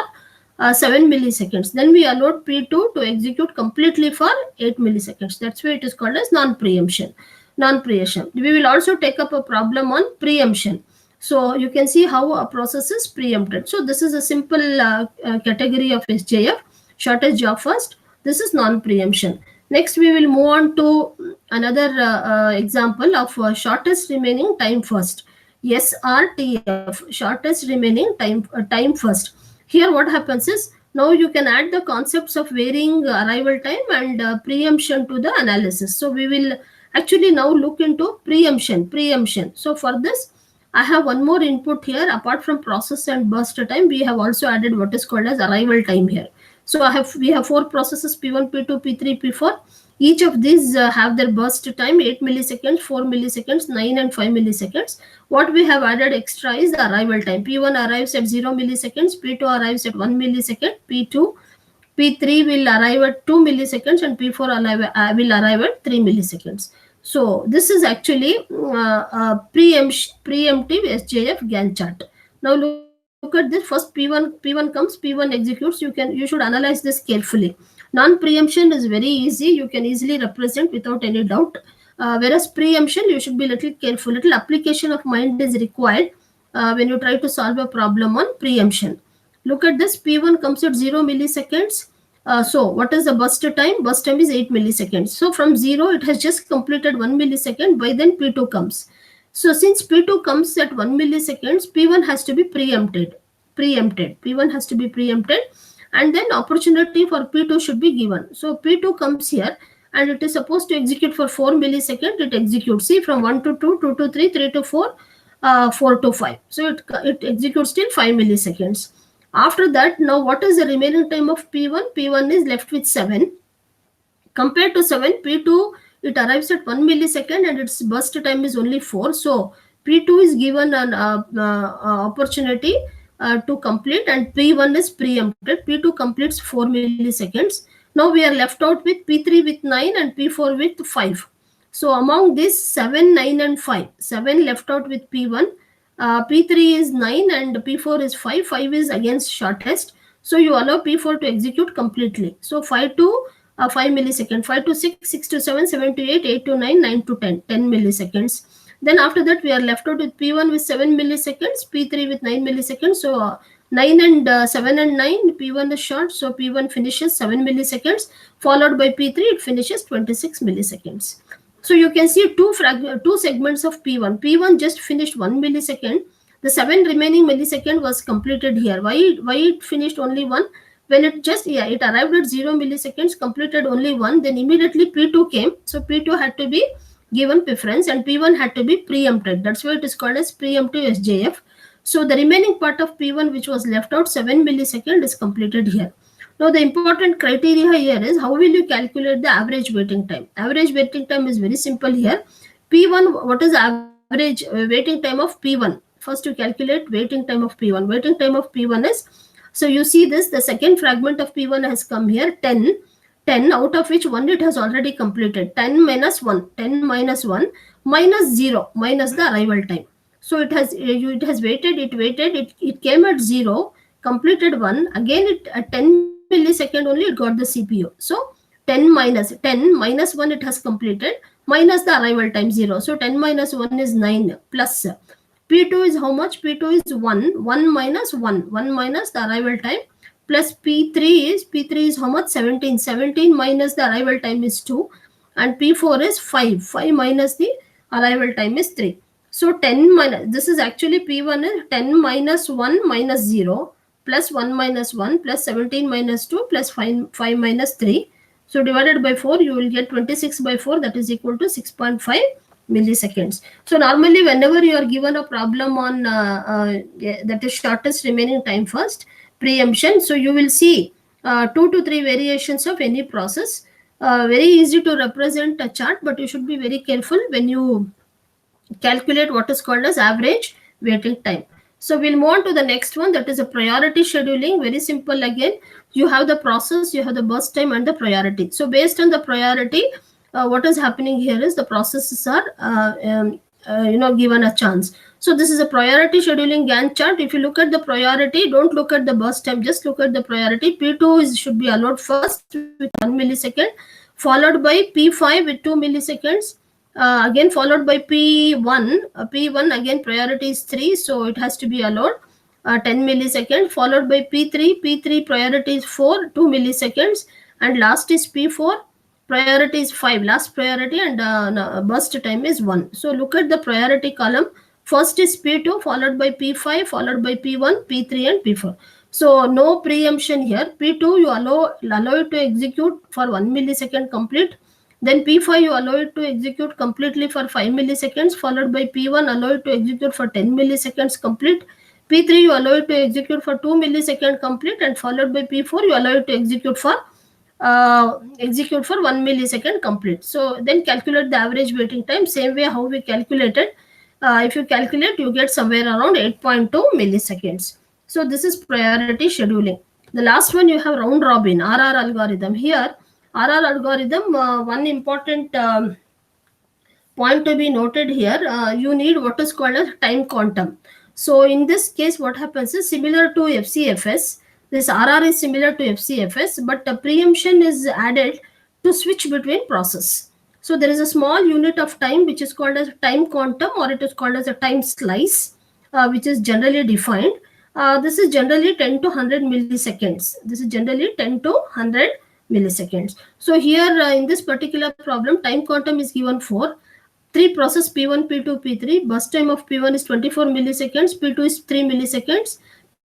S1: 7 milliseconds. Then we allowed P2 to execute completely for 8 milliseconds. That's why it is called as non-preemption. Non-preemption. We will also take up a problem on preemption. So you can see how a process is preempted. So this is a simple category of SJF, shortest job first. This is non-preemption. Next, we will move on to another example of shortest remaining time first. SRTF, shortest remaining time first. Here what happens is, now you can add the concepts of varying arrival time and preemption to the analysis. So we will actually now look into preemption. So for this, I have one more input here. Apart from process and burst time, we have also added what is called as arrival time here. So we have four processes, P1, P2, P3, P4. Each of these have their burst time, 8 milliseconds, 4 milliseconds, 9 and 5 milliseconds. What we have added extra is the arrival time. P1 arrives at 0 milliseconds, P2 arrives at 1 millisecond, P3 will arrive at 2 milliseconds, and P4 will arrive at 3 milliseconds. So this is actually preemptive SJF Gantt chart. Now look at this. First P1 comes, P1 executes. You should analyze this carefully. Non-preemption is very easy. You can easily represent without any doubt. Whereas preemption, you should be little careful. Little application of mind is required when you try to solve a problem on preemption. Look at this. P1 comes at 0 milliseconds. So what is the burst time? Burst time is 8 milliseconds. So from 0, it has just completed 1 millisecond. By then P2 comes. So since P2 comes at 1 milliseconds, P1 has to be preempted. P1 has to be preempted, and then opportunity for P2 should be given. So P2 comes here, and it is supposed to execute for 4 milliseconds. It executes, see, from 1 to 2, 2 to 3, 3 to 4, 4 to 5. So it executes till 5 milliseconds. After that, now what is the remaining time of P1? P1 is left with 7. Compared to 7, P2, it arrives at 1 millisecond and its burst time is only 4. So P2 is given an opportunity to complete, and P1 is preempted. P2 completes 4 milliseconds. Now we are left out with P3 with 9 and P4 with 5. So among this 7, 9 and 5, 7 left out with P1, P3 is 9 and P4 is 5. 5 is against shortest. So you allow P4 to execute completely. So 5 to 5 milliseconds, 5 to 6, 6 to 7, 7 to 8, 8 to 9, 9 to 10, 10 milliseconds. Then after that, we are left out with P1 with 7 milliseconds, P3 with 9 milliseconds. So 9 and 7 and 9, P1 is short. So P1 finishes 7 milliseconds, followed by P3, it finishes 26 milliseconds. So you can see two segments of P1. P1 just finished 1 millisecond. The 7 remaining millisecond was completed here. Why it finished only 1? When it just, it arrived at 0 milliseconds, completed only 1, then immediately P2 came. So P2 had to be given preference and P1 had to be preempted. That's why it is called as preemptive SJF. So the remaining part of P1 which was left out, 7 millisecond, is completed here. Now the important criteria here is how will you calculate the average waiting time. Average waiting time is very simple here. P1, what is average waiting time of P1? First you calculate waiting time of P1. Waiting time of P1 is, so you see this, the second fragment of P1 has come here, 10. 10 out of which 1 it has already completed. 10 minus 1, 10 minus 1 minus 0, minus the arrival time. So it has waited, it came at 0, completed 1, again it at 10 millisecond only it got the CPU. So 10 minus 1 it has completed, minus the arrival time 0. So 10 minus 1 is 9, plus P2 is how much? P2 is 1, 1 minus 1, 1 minus the arrival time, plus P3 is how much? 17, 17 minus the arrival time is 2, and P4 is 5, 5 minus the arrival time is 3. So 10 minus, this is actually P1 is 10 minus 1 minus 0, plus 1 minus 1, plus 17 minus 2, plus 5 minus 3. So divided by 4, you will get 26 by 4, that is equal to 6.5 milliseconds. So normally whenever you are given a problem on that is shortest remaining time first, preemption, so you will see 2 to 3 variations of any process. Very easy to represent a chart, but you should be very careful when you calculate what is called as average waiting time. So we'll move on to the next one, that is a priority scheduling. Very simple again. You have the process, you have the burst time and the priority. So based on the priority, what is happening here is the processes are given a chance. So this is a priority scheduling Gantt chart. If you look at the priority, don't look at the burst time, just look at the priority. P2 should be allowed first with 1 millisecond, followed by P5 with 2 milliseconds, again followed by P1. P1 again priority is 3, so it has to be allowed 10 milliseconds, followed by P3. P3 priority is 4, 2 milliseconds, and last is P4. Priority is 5, last priority, and burst time is 1. So look at the priority column. First is P2, followed by P5, followed by P1, P3, and P4. So no preemption here. P2 you allow it to execute for 1 millisecond complete. Then P5 you allow it to execute completely for 5 milliseconds, followed by P1 allow it to execute for 10 milliseconds complete. P3 you allow it to execute for 2 milliseconds complete, and followed by P4 you allow it to execute for 1 millisecond complete. So then calculate the average waiting time, same way how we calculated. If you calculate, you get somewhere around 8.2 milliseconds. So this is priority scheduling. The last one, you have round robin, RR algorithm. Here RR algorithm, one important point to be noted here, you need what is called as time quantum. So in this case, what happens is similar to FCFS. This RR is similar to FCFS, but the preemption is added to switch between process. So there is a small unit of time which is called as time quantum, or it is called as a time slice, which is generally defined. This is generally 10 to 100 milliseconds. This is generally 10 to 100 milliseconds. So here in this particular problem, time quantum is given for 3 process P1, P2, P3. Burst time of P1 is 24 milliseconds, P2 is 3 milliseconds,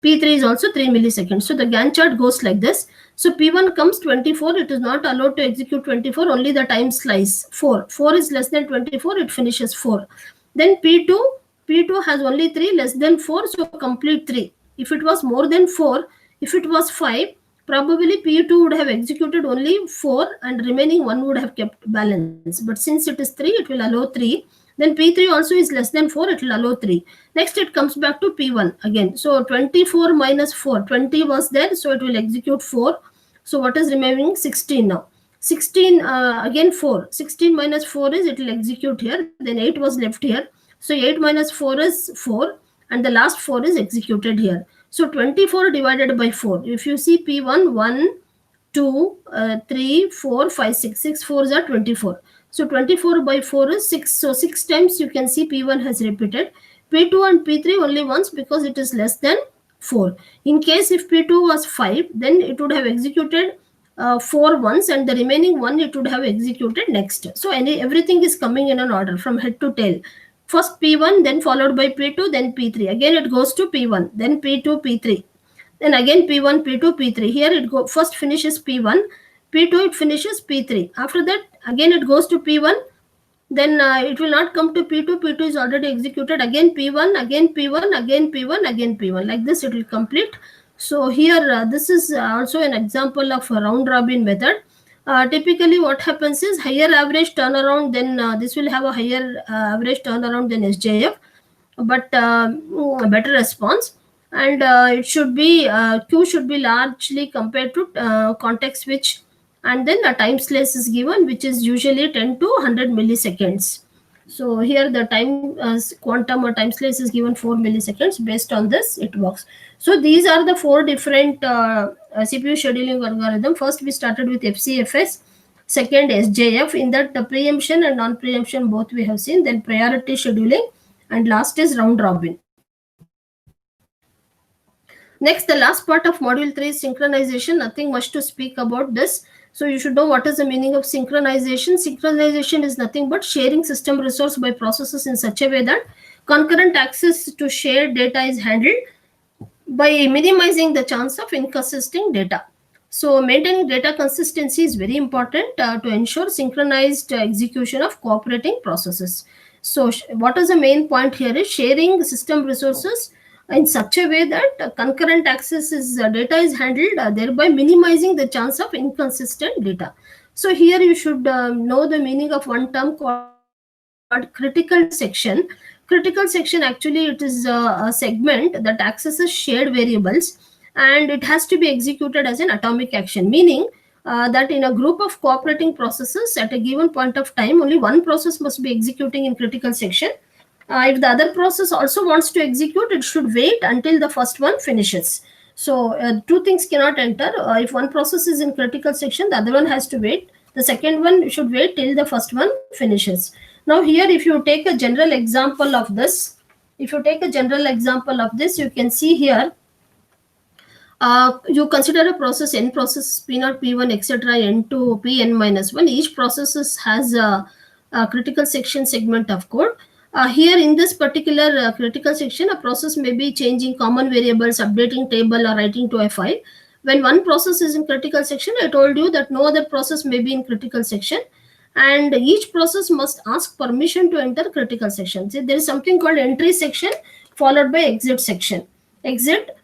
S1: P3 is also 3 milliseconds. So the Gantt chart goes like this. So P1 comes 24, it is not allowed to execute 24, only the time slice 4. 4 is less than 24, it finishes 4. Then P2 has only 3, less than 4, so complete 3. If it was more than 4, if it was 5, probably P2 would have executed only 4 and remaining 1 would have kept balance. But since it is 3, it will allow 3. Then P3 also is less than 4, it will allow 3. Next, it comes back to P1 again. So 24 minus 4, 20 was there, so it will execute 4. So what is remaining? 16 now. 16, again 4. 16 minus 4 is, it will execute here. Then 8 was left here. So 8 minus 4 is 4. and the last 4 is executed here. So 24 divided by 4. If you see P1, 1, 2, 3, 4, 5, 6. 6 4s are 24. So 24 by 4 is 6. So 6 times you can see P1 has repeated. P2 and P3 only once because it is less than 4. In case if P2 was 5, then it would have executed 4 once, and the remaining one it would have executed next. So everything is coming in an order from head to tail. First P1, then followed by P2, then P3. Again it goes to P1, then P2, P3. Then again P1, P2, P3. Here it first finishes P1, P2 it finishes P3. After that again it goes to P1. Then it will not come to P2. P2 is already executed. Again P1, again P1, again P1, again P1. Like this it will complete. So here this is also an example of a round robin method. Typically what happens is higher average turnaround, then this will have a higher average turnaround than SJF, but better response. And it should be Q should be largely compared to context switch, and then a time slice is given, which is usually 10 to 100 milliseconds. So here the time quantum or time slice is given 4 milliseconds. Based on this it works. So these are the 4 different CPU scheduling algorithm. First we started with FCFS, second SJF. In that the preemption and non-preemption both we have seen, then priority scheduling, and last is round robin. Next, the last part of module 3 is synchronization. Nothing much to speak about this. So you should know what is the meaning of synchronization. Synchronization is nothing but sharing system resource by processes in such a way that concurrent access to shared data is handled by minimizing the chance of inconsistent data. So maintaining data consistency is very important to ensure synchronized execution of cooperating processes. So what is the main point here is sharing system resources in such a way that concurrent access data is handled, thereby minimizing the chance of inconsistent data. So here you should know the meaning of one term called critical section. Critical section, actually it is a segment that accesses shared variables, and it has to be executed as an atomic action, meaning that in a group of cooperating processes at a given point of time, only one process must be executing in critical section. If the other process also wants to execute, it should wait until the first one finishes. So two things cannot enter. If one process is in critical section, the other one has to wait. The second one should wait till the first one finishes. Now here, if you take a general example of this, you can see here, you consider a process, n process, P0, P1, etc., n2, Pn minus 1. Each process has a critical section segment of code. Here in this particular critical section, a process may be changing common variables, updating table, or writing to a file. When one process is in critical section, I told you that no other process may be in critical section, and each process must ask permission to enter critical section. See, there is something called entry section followed by exit section. Exit,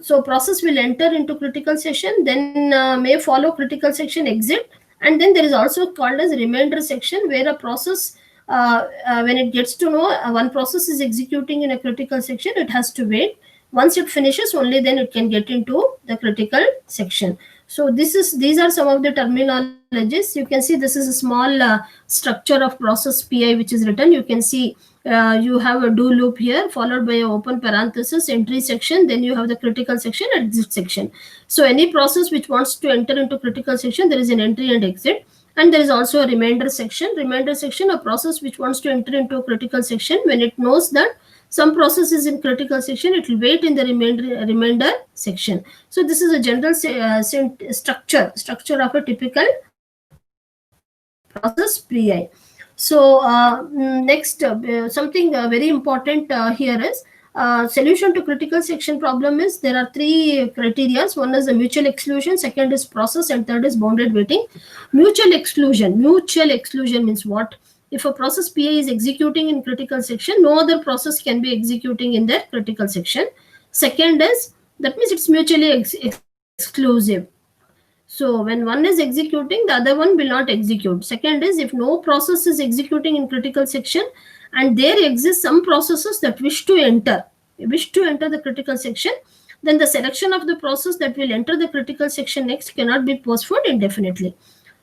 S1: so process will enter into critical section, then may follow critical section exit, and then there is also called as remainder section, where a process when it gets to know one process is executing in a critical section, it has to wait. Once it finishes, only then it can get into the critical section. So these are some of the terminologies. You can see this is a small structure of process PI which is written. You can see you have a do loop here followed by an open parenthesis, entry section, then you have the critical section, exit section. So any process which wants to enter into critical section, there is an entry and exit. And there is also a remainder section. Remainder section, a process which wants to enter into a critical section, when it knows that some process is in critical section, it will wait in the remainder section. So this is a general structure of a typical process PI. So next, something very important here is solution to critical section problem is there are 3 criteria. One is the mutual exclusion, second is process, and third is bounded waiting. Mutual exclusion means what? If a process PI is executing in critical section, no other process can be executing in that critical section. Second is, that means it's mutually exclusive. So when one is executing, the other one will not execute. Second is, if no process is executing in critical section and there exist some processes that wish to enter the critical section, then the selection of the process that will enter the critical section next cannot be postponed indefinitely.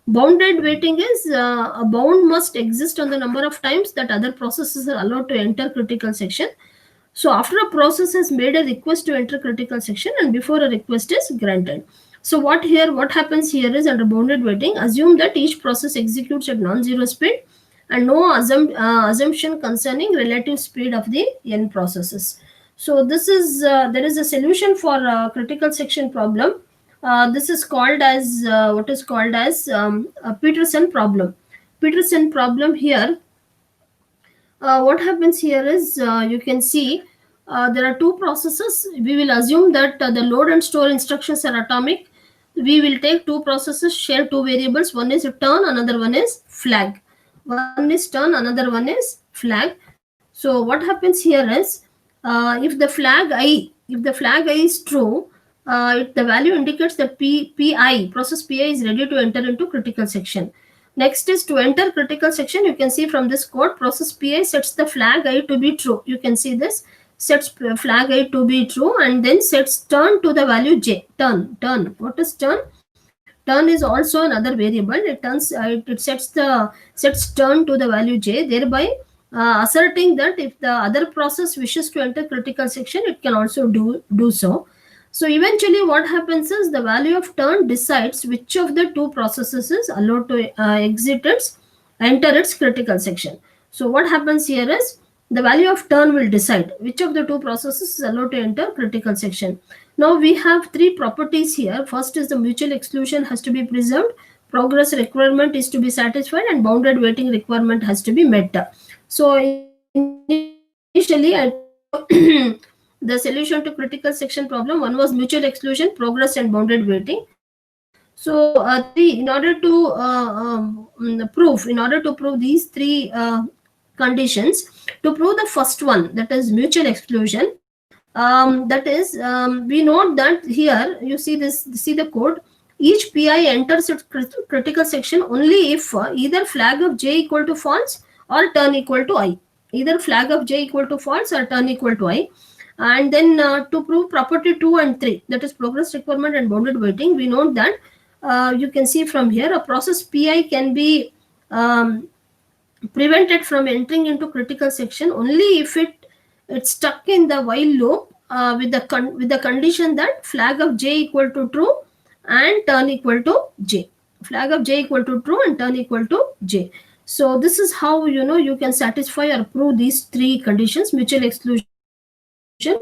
S1: Bounded waiting is a bound must exist on the number of times that other processes are allowed to enter critical section. So after a process has made a request to enter critical section and before a request is granted. So what happens here is, under bounded waiting, assume that each process executes at non-zero speed and no assumption concerning relative speed of the n processes. So this is there is a solution for critical section problem. This is called as what is called as a Peterson problem. Peterson problem here, what happens here is, you can see there are two processes. We will assume that the load and store instructions are atomic. We will take two processes, share two variables. One is turn, another one is flag. One is turn, another one is flag. So what happens here is, if the flag I is true, the value indicates that process pi is ready to enter into critical section. Next is to enter critical section. You can see from this code, process pi sets the flag I to be true. You can see this, sets flag I to be true and then sets turn to the value j. Turn. What is turn? Turn is also another variable. It sets turn to the value j, thereby asserting that if the other process wishes to enter critical section, it can also do so. So eventually what happens is, the value of turn decides which of the two processes is allowed to enter its critical section. So what happens here is, the value of turn will decide which of the two processes is allowed to enter critical section. Now we have three properties here. First is the mutual exclusion has to be preserved, progress requirement is to be satisfied, and bounded waiting requirement has to be met. So initially I told you the solution to critical section problem, one was mutual exclusion, progress, and bounded waiting. So in order to prove these three conditions, to prove the first one, that is mutual exclusion, we note that here you see the code. Each pi enters its critical section only if either flag of j equal to false or turn equal to I. Either flag of j equal to false or turn equal to I. And then to prove property 2 and 3, that is progress requirement and bounded waiting, we note that you can see from here, a process pi can be prevented from entering into critical section only if it's stuck in the while loop with the condition that flag of j equal to true and turn equal to j. Flag of j equal to true and turn equal to j. So this is how you can satisfy or prove these three conditions: mutual exclusion,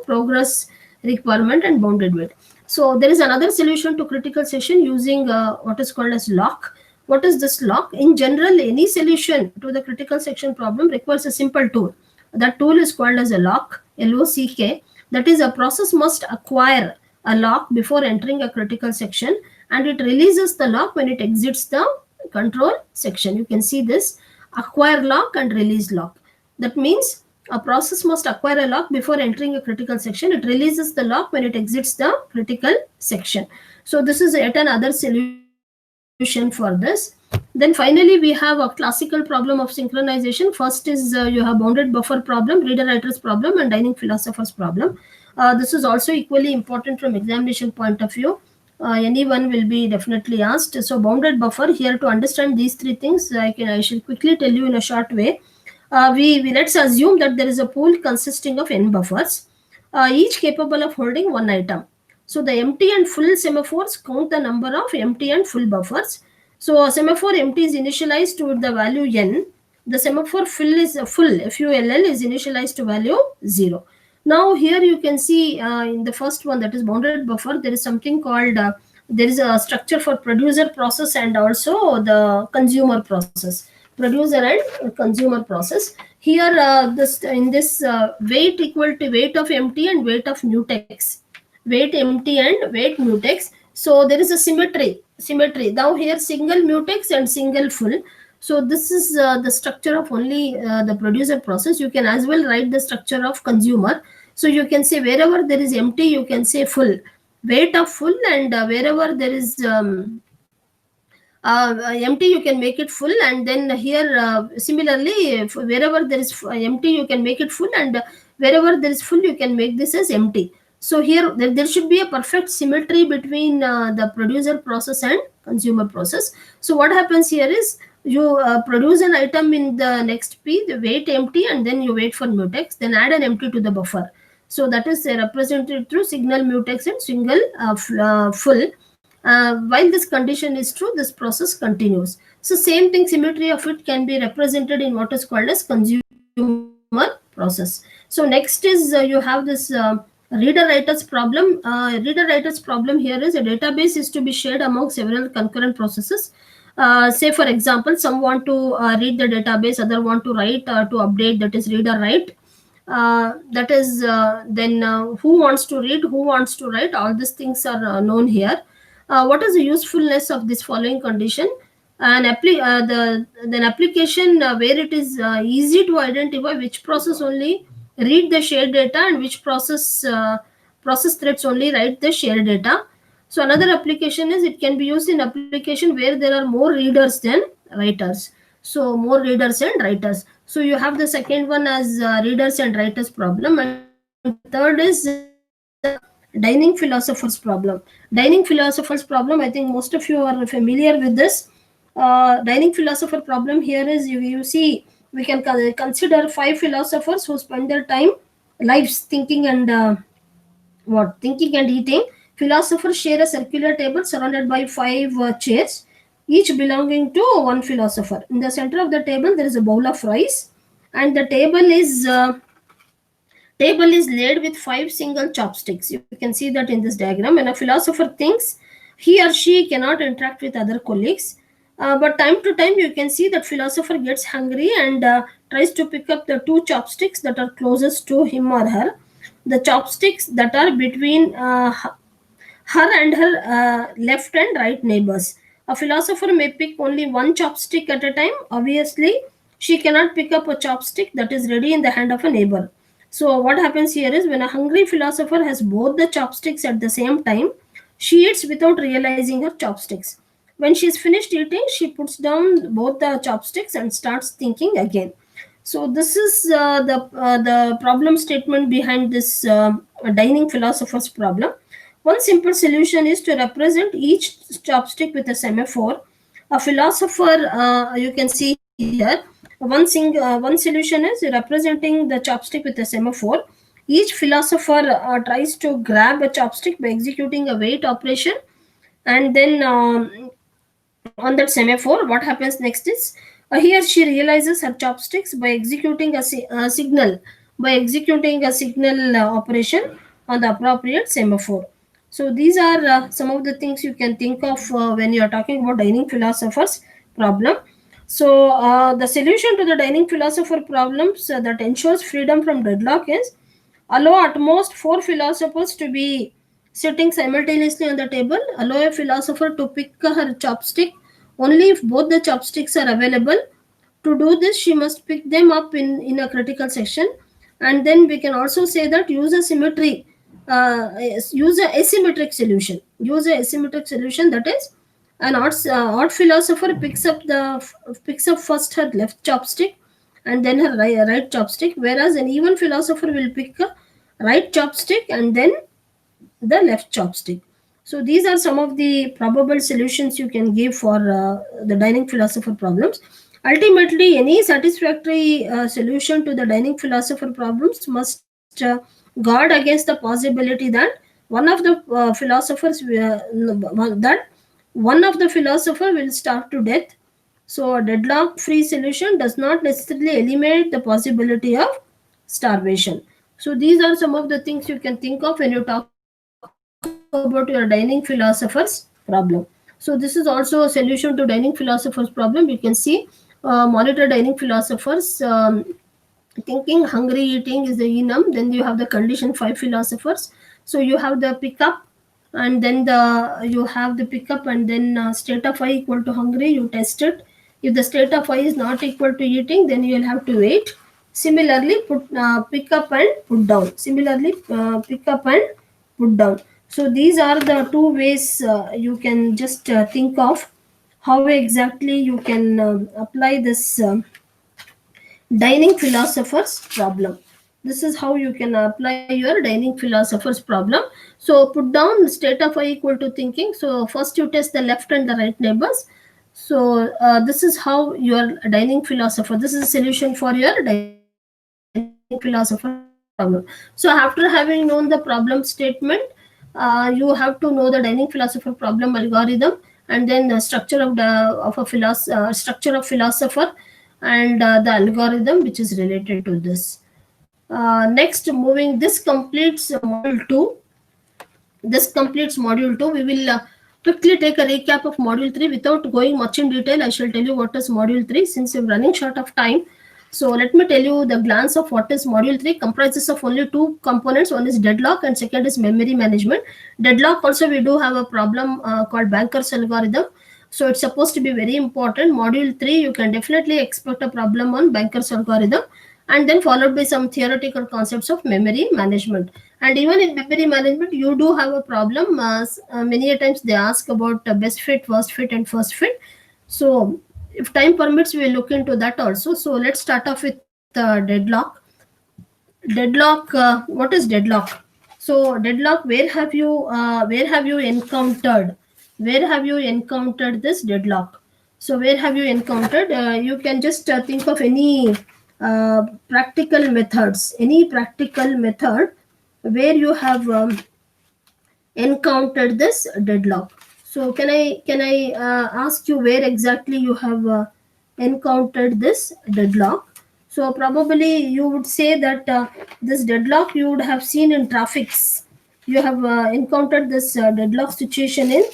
S1: progress requirement, and bounded wait. So there is another solution to critical section using what is called as lock. What is this lock? In general, any solution to the critical section problem requires a simple tool. That tool is called as a lock, LOCK. That is, a process must acquire a lock before entering a critical section, and it releases the lock when it exits the control section. You can see this, acquire lock and release lock. That means a process must acquire a lock before entering a critical section. It releases the lock when it exits the critical section. So this is yet another solution for this. Then finally, we have a classical problem of synchronization. First is you have bounded buffer problem, reader writer's problem, and dining philosopher's problem. This is also equally important from examination point of view. Anyone will be definitely asked. So bounded buffer, here to understand these three things, I shall quickly tell you in a short way. Let's assume that there is a pool consisting of n buffers, each capable of holding one item. So the empty and full semaphores count the number of empty and full buffers. So a semaphore empty is initialized to the value n. The semaphore full, FULL, is initialized to value 0. Now here you can see in the first one, that is bounded buffer, there is something called, there is a structure for producer process and also the consumer process. Producer and consumer process. Here in this weight equal to weight of empty and weight of mutex. Weight empty and weight mutex. So there is a symmetry. Now here single mutex and single full. So this is the structure of only the producer process. You can as well write the structure of consumer. So you can say wherever there is empty, you can say full. Weight of full, and wherever there is empty, you can make it full. And then here similarly, wherever there is empty, you can make it full, and wherever there is full, you can make this as empty. So here there should be a perfect symmetry between the producer process and consumer process. So what happens here is, you produce an item in the next P, the weight empty, and then you wait for mutex, then add an empty to the buffer. So that is represented through signal mutex and single full. While this condition is true, this process continues. So same thing, symmetry of it can be represented in what is called as consumer process. So next is you have this reader-writers problem. Reader-writers problem here is a database is to be shared among several concurrent processes. Say for example, some want to read the database, other want to write to update, that is read or write. That is then who wants to read, who wants to write, all these things are known here. What is the usefulness of this following condition? Then application where it is easy to identify which process only read the shared data and which process threads only write the shared data. So another application is it can be used in application where there are more readers than writers. So more readers and writers. So you have the second one as readers and writers problem, and third is dining philosophers problem. Dining philosophers problem, I think most of you are familiar with this. Dining philosopher problem here is you see we can consider five philosophers who spend their time lives thinking and thinking and eating. Philosophers share a circular table surrounded by five chairs, each belonging to one philosopher. In the center of the table, there is a bowl of rice, and the table is laid with five single chopsticks. You can see that in this diagram. When a philosopher thinks, he or she cannot interact with other colleagues. But time to time, you can see that philosopher gets hungry and tries to pick up the two chopsticks that are closest to him or her. The chopsticks that are between her and her left and right neighbors. A philosopher may pick only one chopstick at a time. Obviously, she cannot pick up a chopstick that is ready in the hand of a neighbor. So, what happens here is when a hungry philosopher has both the chopsticks at the same time, she eats without realizing her chopsticks. When she is finished eating, she puts down both the chopsticks and starts thinking again. So this is the problem statement behind this dining philosopher's problem. One simple solution is to represent each chopstick with a semaphore. A philosopher, you can see here, one solution is representing the chopstick with a semaphore. Each philosopher tries to grab a chopstick by executing a weight operation, and then on that semaphore, what happens next is he or she realizes her chopsticks by executing a signal, operation on the appropriate semaphore. So these are some of the things you can think of when you are talking about dining philosophers problem. So the solution to the dining philosopher problems that ensures freedom from deadlock is allow at most four philosophers to be sitting simultaneously on the table. Allow a philosopher to pick her chopstick only if both the chopsticks are available. To do this, she must pick them up in a critical section. And then we can also say that use a symmetry, use a asymmetric solution. Use a asymmetric solution, that is, an odd philosopher picks up first her left chopstick and then her right chopstick, whereas an even philosopher will pick a right chopstick and then the left chopstick. So these are some of the probable solutions you can give for the dining philosopher problems. Ultimately, any satisfactory solution to the dining philosopher problems must guard against the possibility that one of the philosophers that one of the philosopher will starve to death. So a deadlock free solution does not necessarily eliminate the possibility of starvation. So these are some of the things you can think of when you talk about your dining philosopher's problem. So this is also a solution to dining philosopher's problem. You can see monitor dining philosophers thinking, hungry eating is the enum. Then you have the condition five philosophers. So you have the pickup, and then you have the pickup, and then state of I equal to hungry. You test it. If the state of I is not equal to eating, then you will have to wait. Similarly, pick up and put down. Pick up and put down. So these are the two ways you can just think of how exactly you can apply this dining philosopher's problem. This is how you can apply your dining philosopher's problem. So put down state of I equal to thinking. So first you test the left and the right neighbors. So this is how your dining philosopher, this is a solution for your dining philosopher problem. problem. So after having known the problem statement, you have to know the Dining philosopher problem algorithm, and then the structure of structure of philosopher, and the algorithm which is related to this. Next, moving, this completes module 2. This completes module 2. We will quickly take a recap of module 3 without going much in detail. I shall tell you what is module 3 since we're running short of time. So let me tell you the glance of what is module 3. Comprises of only two components. One is deadlock and second is memory management. Deadlock also, we do have a problem called Banker's algorithm. So it's supposed to be very important. Module 3, you can definitely expect a problem on Banker's algorithm, and then followed by some theoretical concepts of memory management. And even in memory management, you do have a problem. Many a times they ask about best fit, worst fit, and first fit. So if time permits, we will look into that also. So let's start off with deadlock. Deadlock, what is deadlock? So deadlock, where have you encountered, this deadlock? So where have you encountered? You can just think of any practical methods, any practical method where you have encountered this deadlock. So can I ask you where exactly you have encountered this deadlock? So probably you would say that this deadlock you would have seen in traffics. You have encountered this deadlock situation in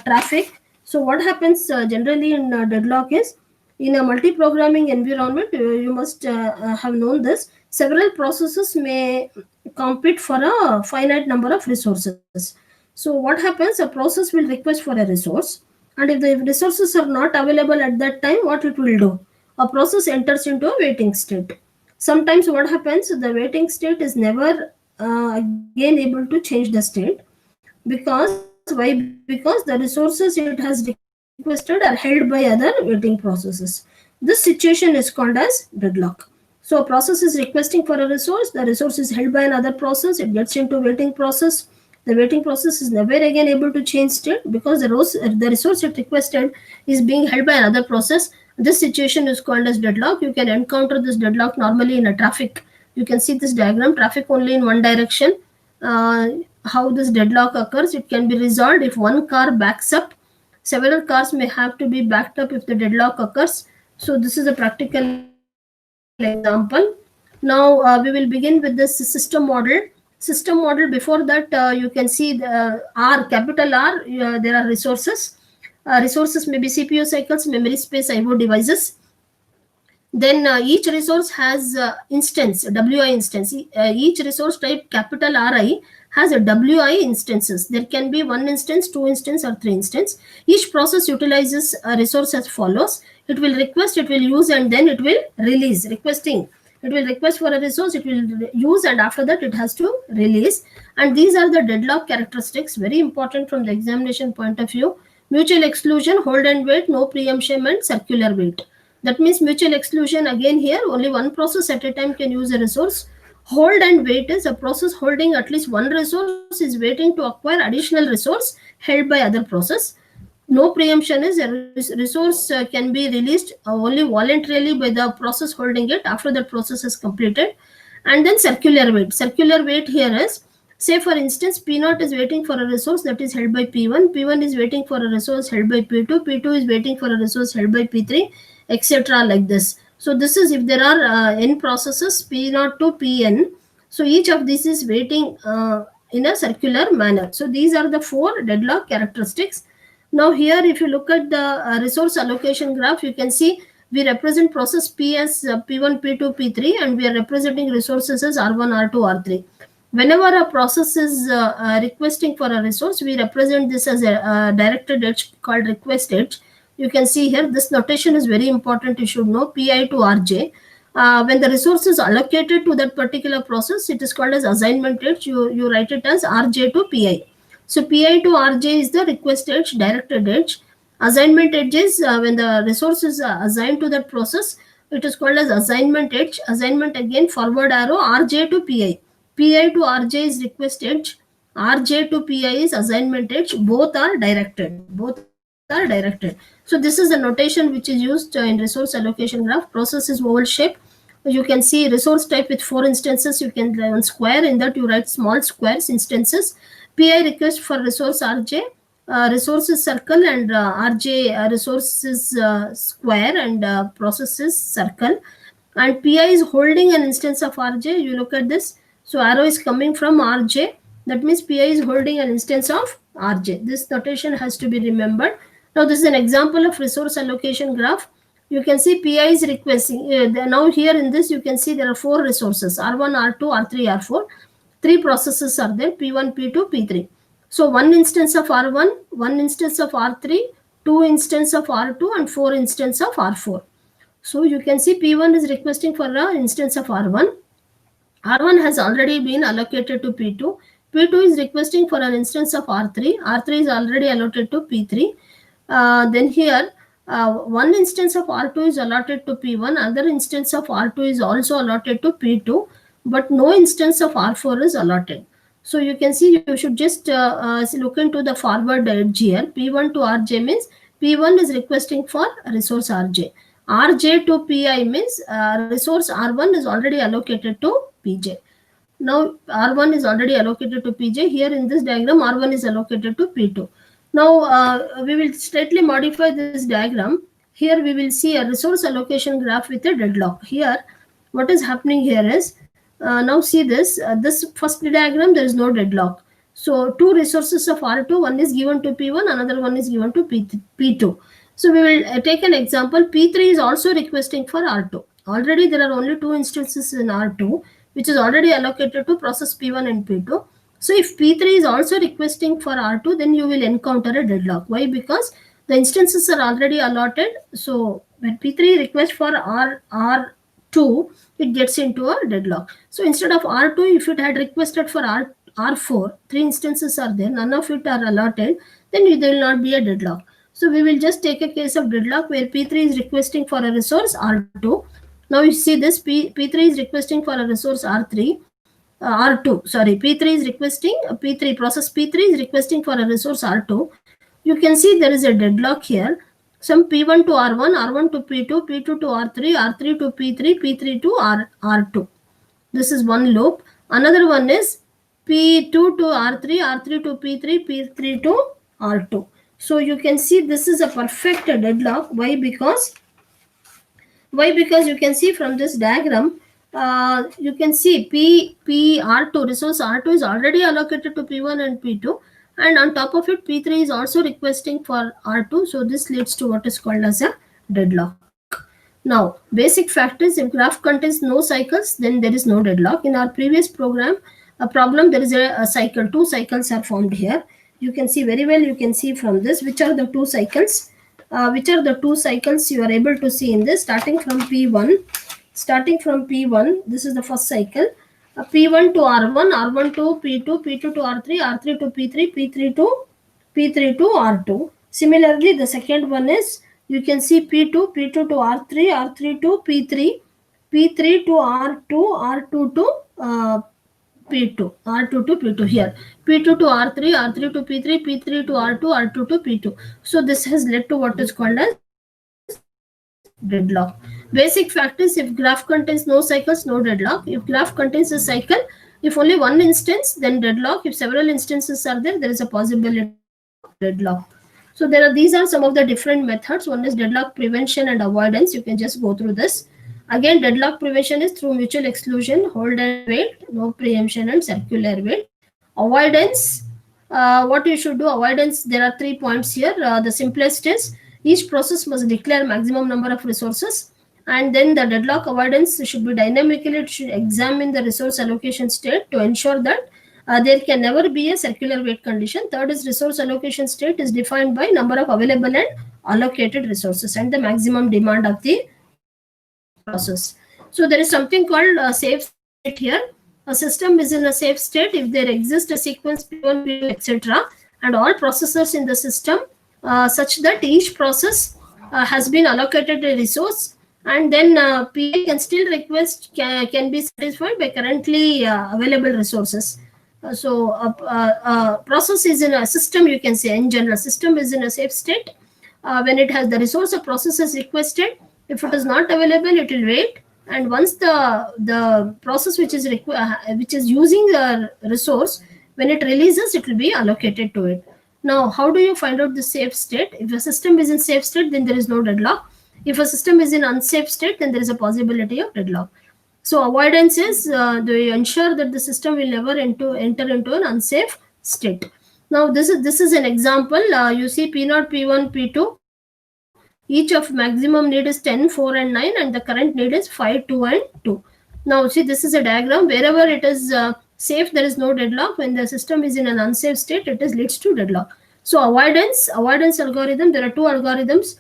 S1: traffic. So what happens generally in deadlock is, in a multi-programming environment, you must have known this. Several processes may compete for a finite number of resources. So what happens? A process will request for a resource, and if the resources are not available at that time, what it will do? A process enters into a waiting state. Sometimes what happens? The waiting state is never again able to change the state. Because why? Because the resources it has requested are held by other waiting processes. This situation is called as deadlock. So a process is requesting for a resource, the resource is held by another process, it gets into waiting process. The waiting process is never again able to change state because the resource it requested is being held by another process. This situation is called as deadlock. You can encounter this deadlock normally in a traffic. You can see this diagram, traffic only in one direction. How this deadlock occurs? It can be resolved if one car backs up. Several cars may have to be backed up if the deadlock occurs. So this is a practical example. Now we will begin with this system model. System model, before that you can see the R, capital R, there are resources. Resources may be CPU cycles, memory space, IO devices. Then each resource has instance, wi instance. Each resource type capital Ri has a wi instances. There can be one instance, two instance, or three instance. Each process utilizes a resource as follows. It will request, it will use, and then it will release. Requesting, it will request for a resource, it will use, and after that it has to release. And these are the deadlock characteristics, very important from the examination point of view. Mutual exclusion, hold and wait, no preemption, and circular wait. That means mutual exclusion, again here only one process at a time can use a resource. Hold and wait is a process holding at least one resource is waiting to acquire additional resource held by other process. No preemption is a resource can be released only voluntarily by the process holding it after the process is completed. And then circular wait. Circular wait here is, say for instance, P0 is waiting for a resource that is held by P1. P1 is waiting for a resource held by P2. P2 is waiting for a resource held by P3, etc. like this. So this is if there are n processes, P0 to Pn. So each of these is waiting in a circular manner. So these are the four deadlock characteristics. Now here, if you look at the resource allocation graph, you can see we represent process P as P1, P2, P3, and we are representing resources as R1, R2, R3. Whenever a process is requesting for a resource, we represent this as a directed edge called request edge. You can see here, this notation is very important. You should know Pi to Rj. When the resource is allocated to that particular process, it is called as assignment edge. You write it as Rj to Pi. So Pi to Rj is the request edge, directed edge. Assignment edge is when the resource is assigned to that process, it is called as assignment edge. Assignment, again forward arrow, Rj to Pi. Pi to Rj is request edge. Rj to Pi is assignment edge. Both are directed. So this is the notation which is used in resource allocation graph. Process is oval shape. You can see resource type with 4 instances. You can write one square. In that you write small squares instances. PI request for resource RJ, resources circle, and RJ resources square, and processes circle. And PI is holding an instance of RJ. You look at this. So arrow is coming from RJ. That means PI is holding an instance of RJ. This notation has to be remembered. Now this is an example of resource allocation graph. You can see PI is requesting. Now here in this you can see there are 4 resources: R1, R2, R3, R4. 3 processes are there: P1, P2, P3. So one instance of R1, one instance of R3, 2 instance of R2, and 4 instance of R4. So you can see P1 is requesting for an instance of R1. R1 has already been allocated to P2. P2 is requesting for an instance of R3. R3 is already allotted to P3. Then here, one instance of R2 is allotted to P1. Other instance of R2 is also allotted to P2, but no instance of R4 is allotted. So you can see you should just look into the forward edge here. P1 to RJ means P1 is requesting for resource RJ. RJ to PI means resource R1 is already allocated to PJ. Now R1 is already allocated to PJ. Here in this diagram, R1 is allocated to P2. Now we will slightly modify this diagram. Here we will see a resource allocation graph with a deadlock. Here, what is happening here is, now see this, this first diagram, there is no deadlock. So 2 resources of R2, one is given to P1, another one is given to P2. So we will take an example. P3 is also requesting for R2. Already there are only 2 instances in R2, which is already allocated to process P1 and P2. So if P3 is also requesting for R2, then you will encounter a deadlock. Why? Because the instances are already allotted. So when P3 requests for R2, it gets into a deadlock. So instead of R2, if it had requested for R4, 3 instances are there, none of it are allotted, then there will not be a deadlock. So we will just take a case of deadlock where P3 is requesting for a resource R2. Now you see this, P3 is requesting for a resource R3. R2, sorry, P3 is requesting, process P3 is requesting for a resource R2. You can see there is a deadlock here. Some P1 to R1, R1 to P2, P2 to R3, R3 to P3, P3 to R2. This is one loop. Another one is P2 to R3, R3 to P3, P3 to R2. So you can see this is a perfect deadlock. Why? Because you can see from this diagram, you can see R2, resource R2 is already allocated to P1 and P2, and on top of it P3 is also requesting for R2. So this leads to what is called as a deadlock. Now basic fact is, if graph contains no cycles, then there is no deadlock. In our previous problem, there is a cycle. 2 cycles are formed here. You can see very well, you can see from this which are the 2 cycles. Which are the 2 cycles you are able to see in this, starting from P1. This is the first cycle. P1 to R1, R1 to P2, P2 to R3, R3 to P3, P3 to R2. Similarly, the second one is, you can see P2 to R3, R3 to P3, P3 to R2, R2 to P2, R2 to P2 here, P2 to R3, R3 to P3, P3 to R2, R2 to P2. So this has led to what is called as deadlock. Basic fact is, if graph contains no cycles, no deadlock. If graph contains a cycle, if only one instance, then deadlock. If several instances are there, there is a possibility of deadlock. So these are some of the different methods. One is deadlock prevention and avoidance. You can just go through this. Again, deadlock prevention is through mutual exclusion, hold and wait, no preemption, and circular wait. Avoidance, what you should do, avoidance, there are 3 points here. The simplest is, each process must declare maximum number of resources, and then the deadlock avoidance should be dynamically, it should examine the resource allocation state to ensure that there can never be a circular wait condition. Third is, resource allocation state is defined by number of available and allocated resources and the maximum demand of the process. So there is something called a safe state here. A system is in a safe state if there exists a sequence P1, P2, etc., and all processors in the system such that each process has been allocated a resource, and then PI can still request can be satisfied by currently available resources. So process is in a system, you can say in general, system is in a safe state when it has the resource a process is requested. If it is not available, it will wait. and once the process which is using the resource, when it releases, it will be allocated to it. Now, how do you find out the safe state? If a system is in safe state, then there is no deadlock. If a system is in unsafe state, then there is a possibility of deadlock. So avoidance is they ensure that the system will never enter into an unsafe state. Now this is an example. You see P0, P1, P2. Each of maximum need is 10, 4, and 9, and the current need is 5, 2, and 2. Now see, this is a diagram. Wherever it is safe, there is no deadlock. When the system is in an unsafe state, it is leads to deadlock. So avoidance algorithm. There are two algorithms.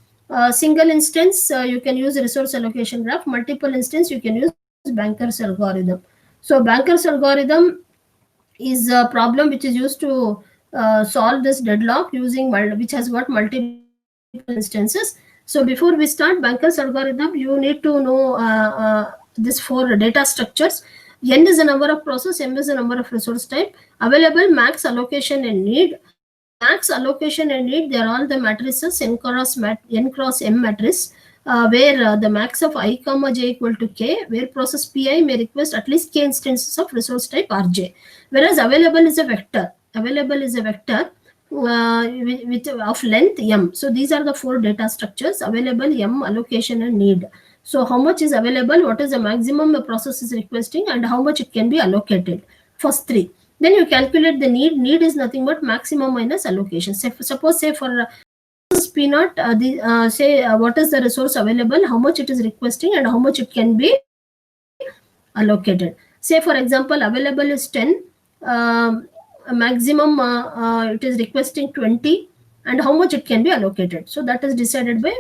S1: Single instance, you can use resource allocation graph. Multiple instance, you can use Banker's algorithm. So Banker's algorithm is a problem which is used to solve this deadlock using which has got multiple instances. So before we start Banker's algorithm, you need to know this four data structures. N is the number of process, M is the number of resource type, available, max, allocation, and need. Max, allocation, and need, they are all the matrices n cross m matrix, where the max of I comma j equal to k, where process pi may request at least k instances of resource type rj. Whereas available is a vector. Available is a vector with of length m. So these are the four data structures: available, m, allocation, and need. So how much is available, what is the maximum the process is requesting, and how much it can be allocated. First three. Then you calculate the need. Need is nothing but maximum minus allocation. Suppose say for P0, what is the resource available, how much it is requesting, and how much it can be allocated. Say for example, available is 10, maximum it is requesting 20, and how much it can be allocated. So that is decided by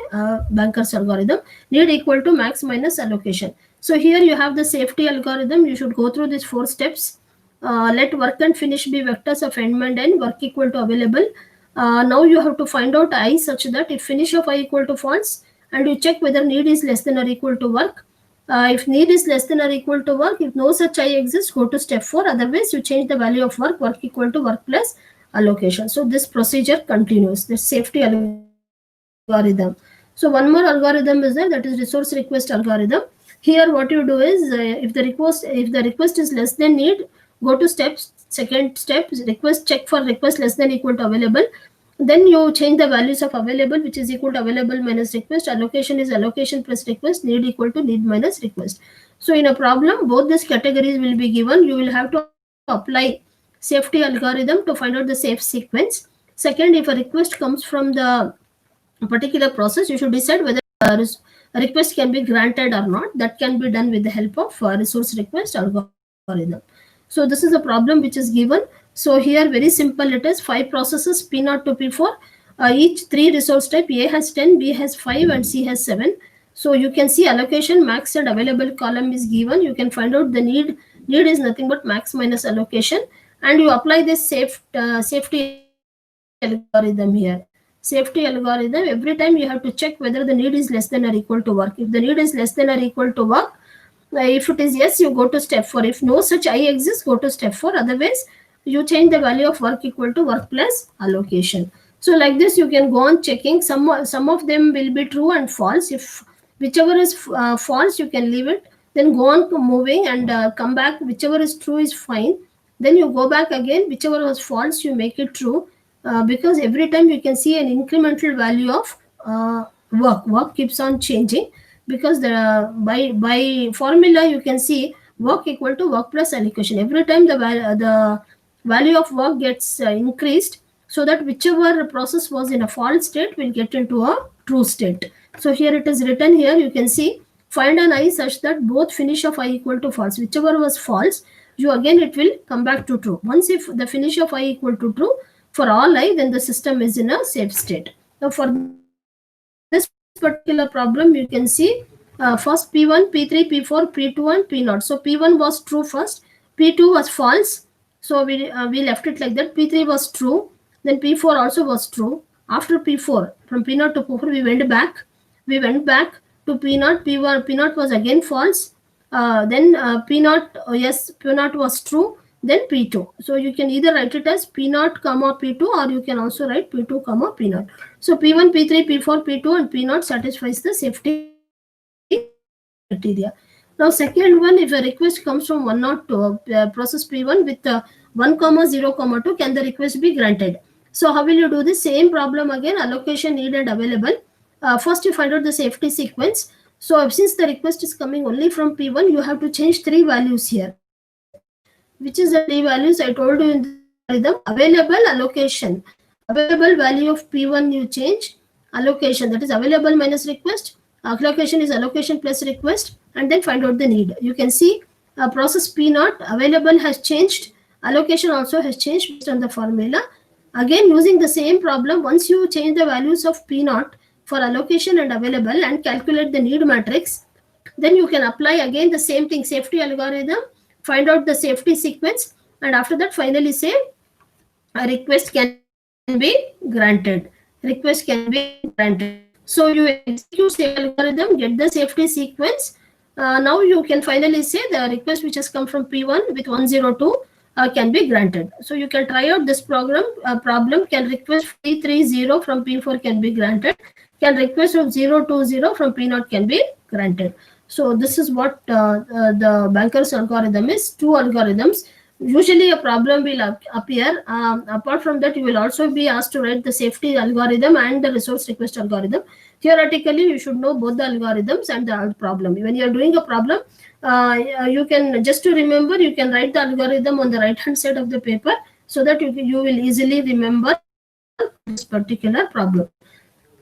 S1: Banker's algorithm. Need equal to max minus allocation. So here you have the safety algorithm. You should go through these four steps. Let work and finish be vectors of end and n, work equal to available. Now you have to find out I such that if finish of I equal to false, and you check whether need is less than or equal to work. If need is less than or equal to work, if no such I exists, go to step 4. Otherwise, you change the value of work equal to work plus allocation. So this procedure continues, the safety algorithm. So one more algorithm is there, that is resource request algorithm. Here what you do is, if the request is less than need, go to second step, request, check for request less than equal to available. Then you change the values of available, which is equal to available minus request. Allocation is allocation plus request. Need equal to need minus request. So in a problem, both these categories will be given. You will have to apply safety algorithm to find out the safe sequence. Second, if a request comes from the particular process, you should decide whether a request can be granted or not. That can be done with the help of resource request algorithm. So this is a problem which is given. So here very simple, it is 5 processes P0 to P4, each 3 resource type. A has 10, B has 5, and C has 7. So you can see allocation, max, and available column is given. You can find out the need. Need is nothing but max minus allocation, and you apply this safety algorithm here. Safety algorithm, every time you have to check whether the need is less than or equal to work. If the need is less than or equal to work, if it is yes, you go to step 4. If no such I exists, go to step 4. Otherwise, you change the value of work equal to work plus allocation. So like this, you can go on checking. Some of them will be true and false. If whichever is false, you can leave it. Then go on moving and come back. Whichever is true is fine. Then you go back again. Whichever was false, you make it true. Because every time you can see an incremental value of work keeps on changing, because the by formula you can see work equal to work plus allocation. Every time the value of work gets increased, so that whichever process was in a false state will get into a true state. So here it is written here, you can see find an I such that both finish of I equal to false. Whichever was false, you again it will come back to true. Once if the finish of I equal to true for all I, then the system is in a safe state. Now for this particular problem, you can see first P1, P3, P4, P2, and P0. So P1 was true first, P2 was false, so we left it like that. P3 was true, then P4 also was true. After P4, from P0 to P4, we went back to P0. P0 was again false. Then P0, yes, P0 was true. Then P2. So you can either write it as P0 comma P2, or you can also write P2 comma P0. So P1, P3, P4, P2, and P0 satisfies the safety criteria. Now Now second one, if a request comes from 102 process P1 with 1 comma 0 comma 2, can the request be granted? So how will you do this? Same problem again, allocation, need and available. First you find out the safety sequence. So since the request is coming only from P1, you have to change three values here. Which is the three values I told you in this algorithm? Available, allocation. Available value of P1 you change, allocation, that is available minus request, allocation is allocation plus request, and then find out the need. You can see process P0 available has changed, allocation also has changed based on the formula. Again, using the same problem, once you change the values of P0 for allocation and available and calculate the need matrix, then you can apply again the same thing, safety algorithm, find out the safety sequence, and after that finally say a request can be granted. Request can be granted. So you execute safety algorithm, get the safety sequence. Now you can finally say the request which has come from P1 with 102 can be granted. So you can try out this problem. Can request 330 from P4 can be granted. Can request of 020 from P0 can be granted. So this is what the banker's algorithm is. Two algorithms. Usually a problem will appear. Apart from that, you will also be asked to write the safety algorithm and the resource request algorithm. Theoretically, you should know both the algorithms and the problem. When you are doing a problem, you can, just to remember, you can write the algorithm on the right hand side of the paper so that you will easily remember this particular problem.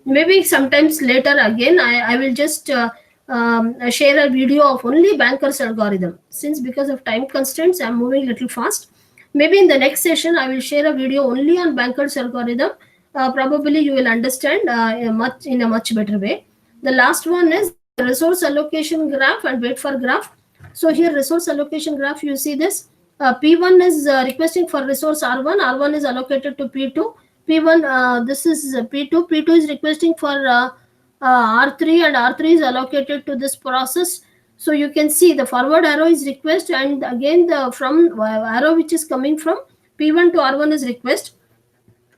S1: Maybe sometimes later again I will just share a video of only banker's algorithm, since because of time constraints I'm moving a little fast. Maybe in the next session I will share a video only on banker's algorithm. Probably you will understand in a much better way. The last one is resource allocation graph and wait for graph. So here resource allocation graph, you see this P1 is requesting for resource R1. R1 is allocated to P2. P1, this is P2. P2 is requesting for R3, and R3 is allocated to this process. So you can see the forward arrow is request, and again the from arrow which is coming from P1 to R1 is request.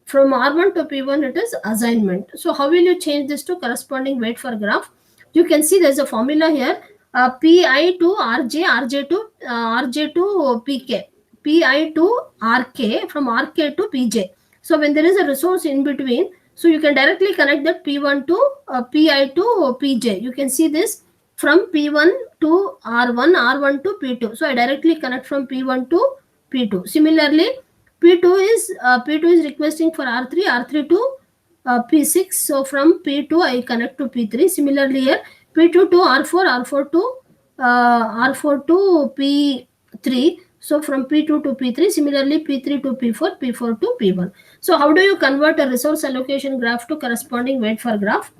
S1: From R1 to P1 it is assignment. So how will you change this to corresponding wait for graph? You can see there's a formula here. Pi to Rj, Rj to Pk, Pi to Rk, from Rk to Pj. So when there is a resource in between, so you can directly connect that P1 to Pi to Pj. You can see this from P1 to R1, R1 to P2. So I directly connect from P1 to P2. Similarly, P2 is requesting for R3, R3 to P6. So from P2 I connect to P3. Similarly here, P2 to R4, R4 to P3. So from P2 to P3. Similarly P3 to P4, P4 to P1. So how do you convert a resource allocation graph to corresponding wait for graph?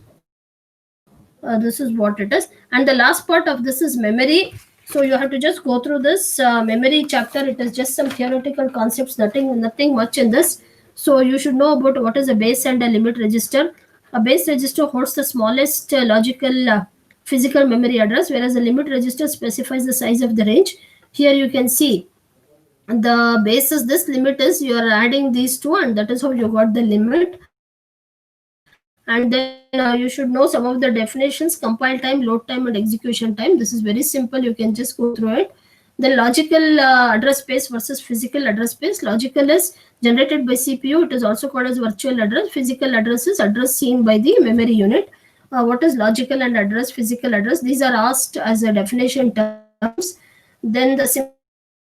S1: This is what it is. And the last part of this is memory. So you have to just go through this memory chapter. It is just some theoretical concepts, nothing much in this. So you should know about what is a base and a limit register. A base register holds the smallest logical physical memory address, whereas the limit register specifies the size of the range. Here you can see the base is this, limit is you are adding these two, and that is how you got the limit. And then you should know some of the definitions: compile time, load time, and execution time. This is very simple, you can just go through it. The logical address space versus physical address space. Logical is generated by CPU. It is also called as virtual address. Physical address is address seen by the memory unit. What is logical and address, physical address? These are asked as a definition terms. Then the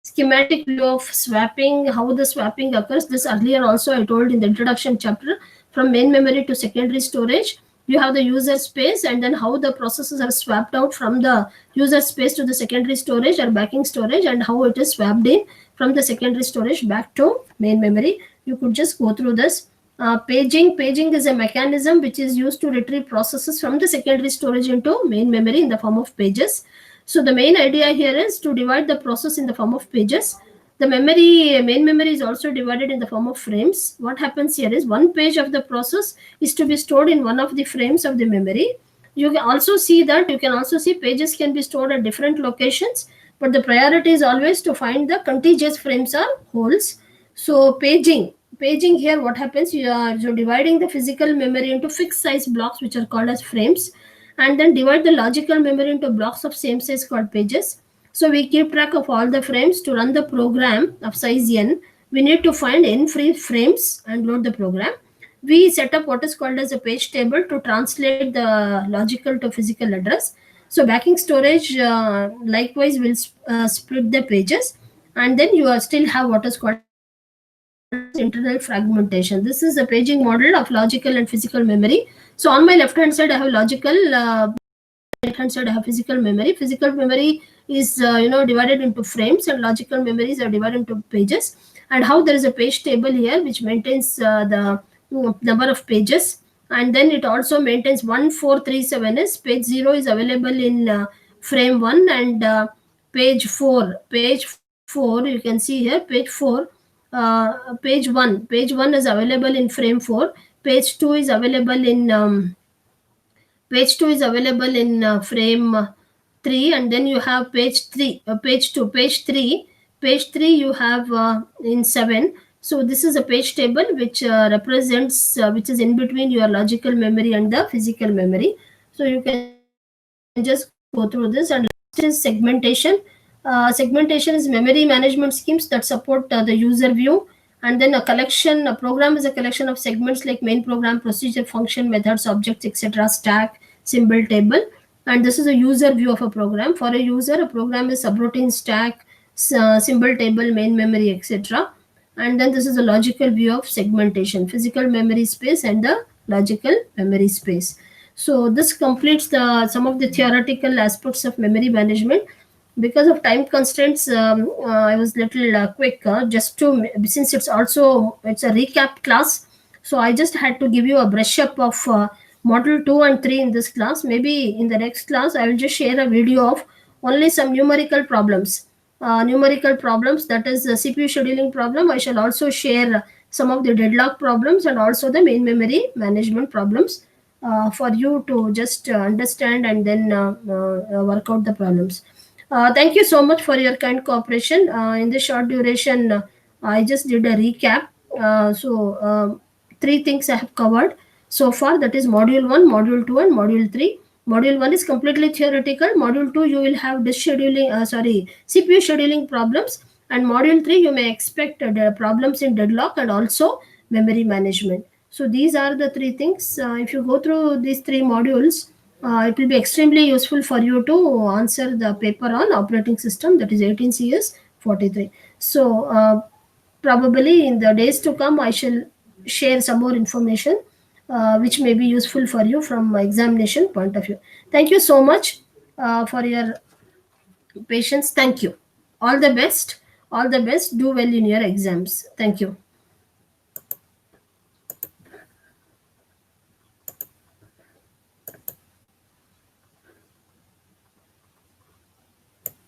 S1: schematic view of swapping, how the swapping occurs. This earlier also I told in the introduction chapter. From main memory to secondary storage, you have the user space, and then how the processes are swapped out from the user space to the secondary storage or backing storage, and how it is swapped in from the secondary storage back to main memory. You could just go through this. Paging is a mechanism which is used to retrieve processes from the secondary storage into main memory in the form of pages. So the main idea here is to divide the process in the form of pages. The main memory is also divided in the form of frames. What happens here is one page of the process is to be stored in one of the frames of the memory. You can also see pages can be stored at different locations, but the priority is always to find the contiguous frames or holes. So paging here, what happens, you're dividing the physical memory into fixed size blocks which are called as frames. and then divide the logical memory into blocks of same size called pages. So we keep track of all the frames. To run the program of size n, we need to find n free frames and load the program. We set up what is called as a page table to translate the logical to physical address. So backing storage likewise will split the pages, and then you still have what is called as internal fragmentation. This is a paging model of logical and physical memory. So on my left hand side I have logical, right hand side I have physical memory. Physical memory is divided into frames, and logical memories are divided into pages. And how there is a page table here which maintains the number of pages, and then it also maintains 1437 is page 0 is available in frame 1, and page 4 you can see here page 4, page 1 is available in frame 4. Page 2 is available in frame 3, and then you have page 3, page 2, page 3 you have in 7. So this is a page table which represents which is in between your logical memory and the physical memory. So you can just go through this. And last is segmentation. Segmentation is memory management schemes that support the user view. And then a program is a collection of segments like main program, procedure, function, methods, objects, etc., stack, symbol, table. And this is a user view of a program. For a user, a program is subroutine, stack, symbol, table, main memory, etc. And then this is a logical view of segmentation, physical memory space and the logical memory space. So this completes the some of the theoretical aspects of memory management. Because of time constraints, I was little quick, just to, since it's a recap class, so I just had to give you a brush up of model 2 and 3 in this class. Maybe in the next class I will just share a video of only some numerical problems, that is the CPU scheduling problem. I shall also share some of the deadlock problems and also the main memory management problems for you to just understand and then work out the problems. Thank you so much for your kind cooperation. In this short duration, I just did a recap. Three things I have covered so far, that is module 1, module 2, and module 3. Module 1 is completely theoretical. Module 2, you will have CPU scheduling problems. And module 3, you may expect problems in deadlock and also memory management. So these are the three things. If you go through these three modules, it will be extremely useful for you to answer the paper on operating system, that is 18 CS 43. So probably in the days to come, I shall share some more information which may be useful for you from examination point of view. Thank you so much for your patience. Thank you. All the best. All the best. Do well in your exams. Thank you.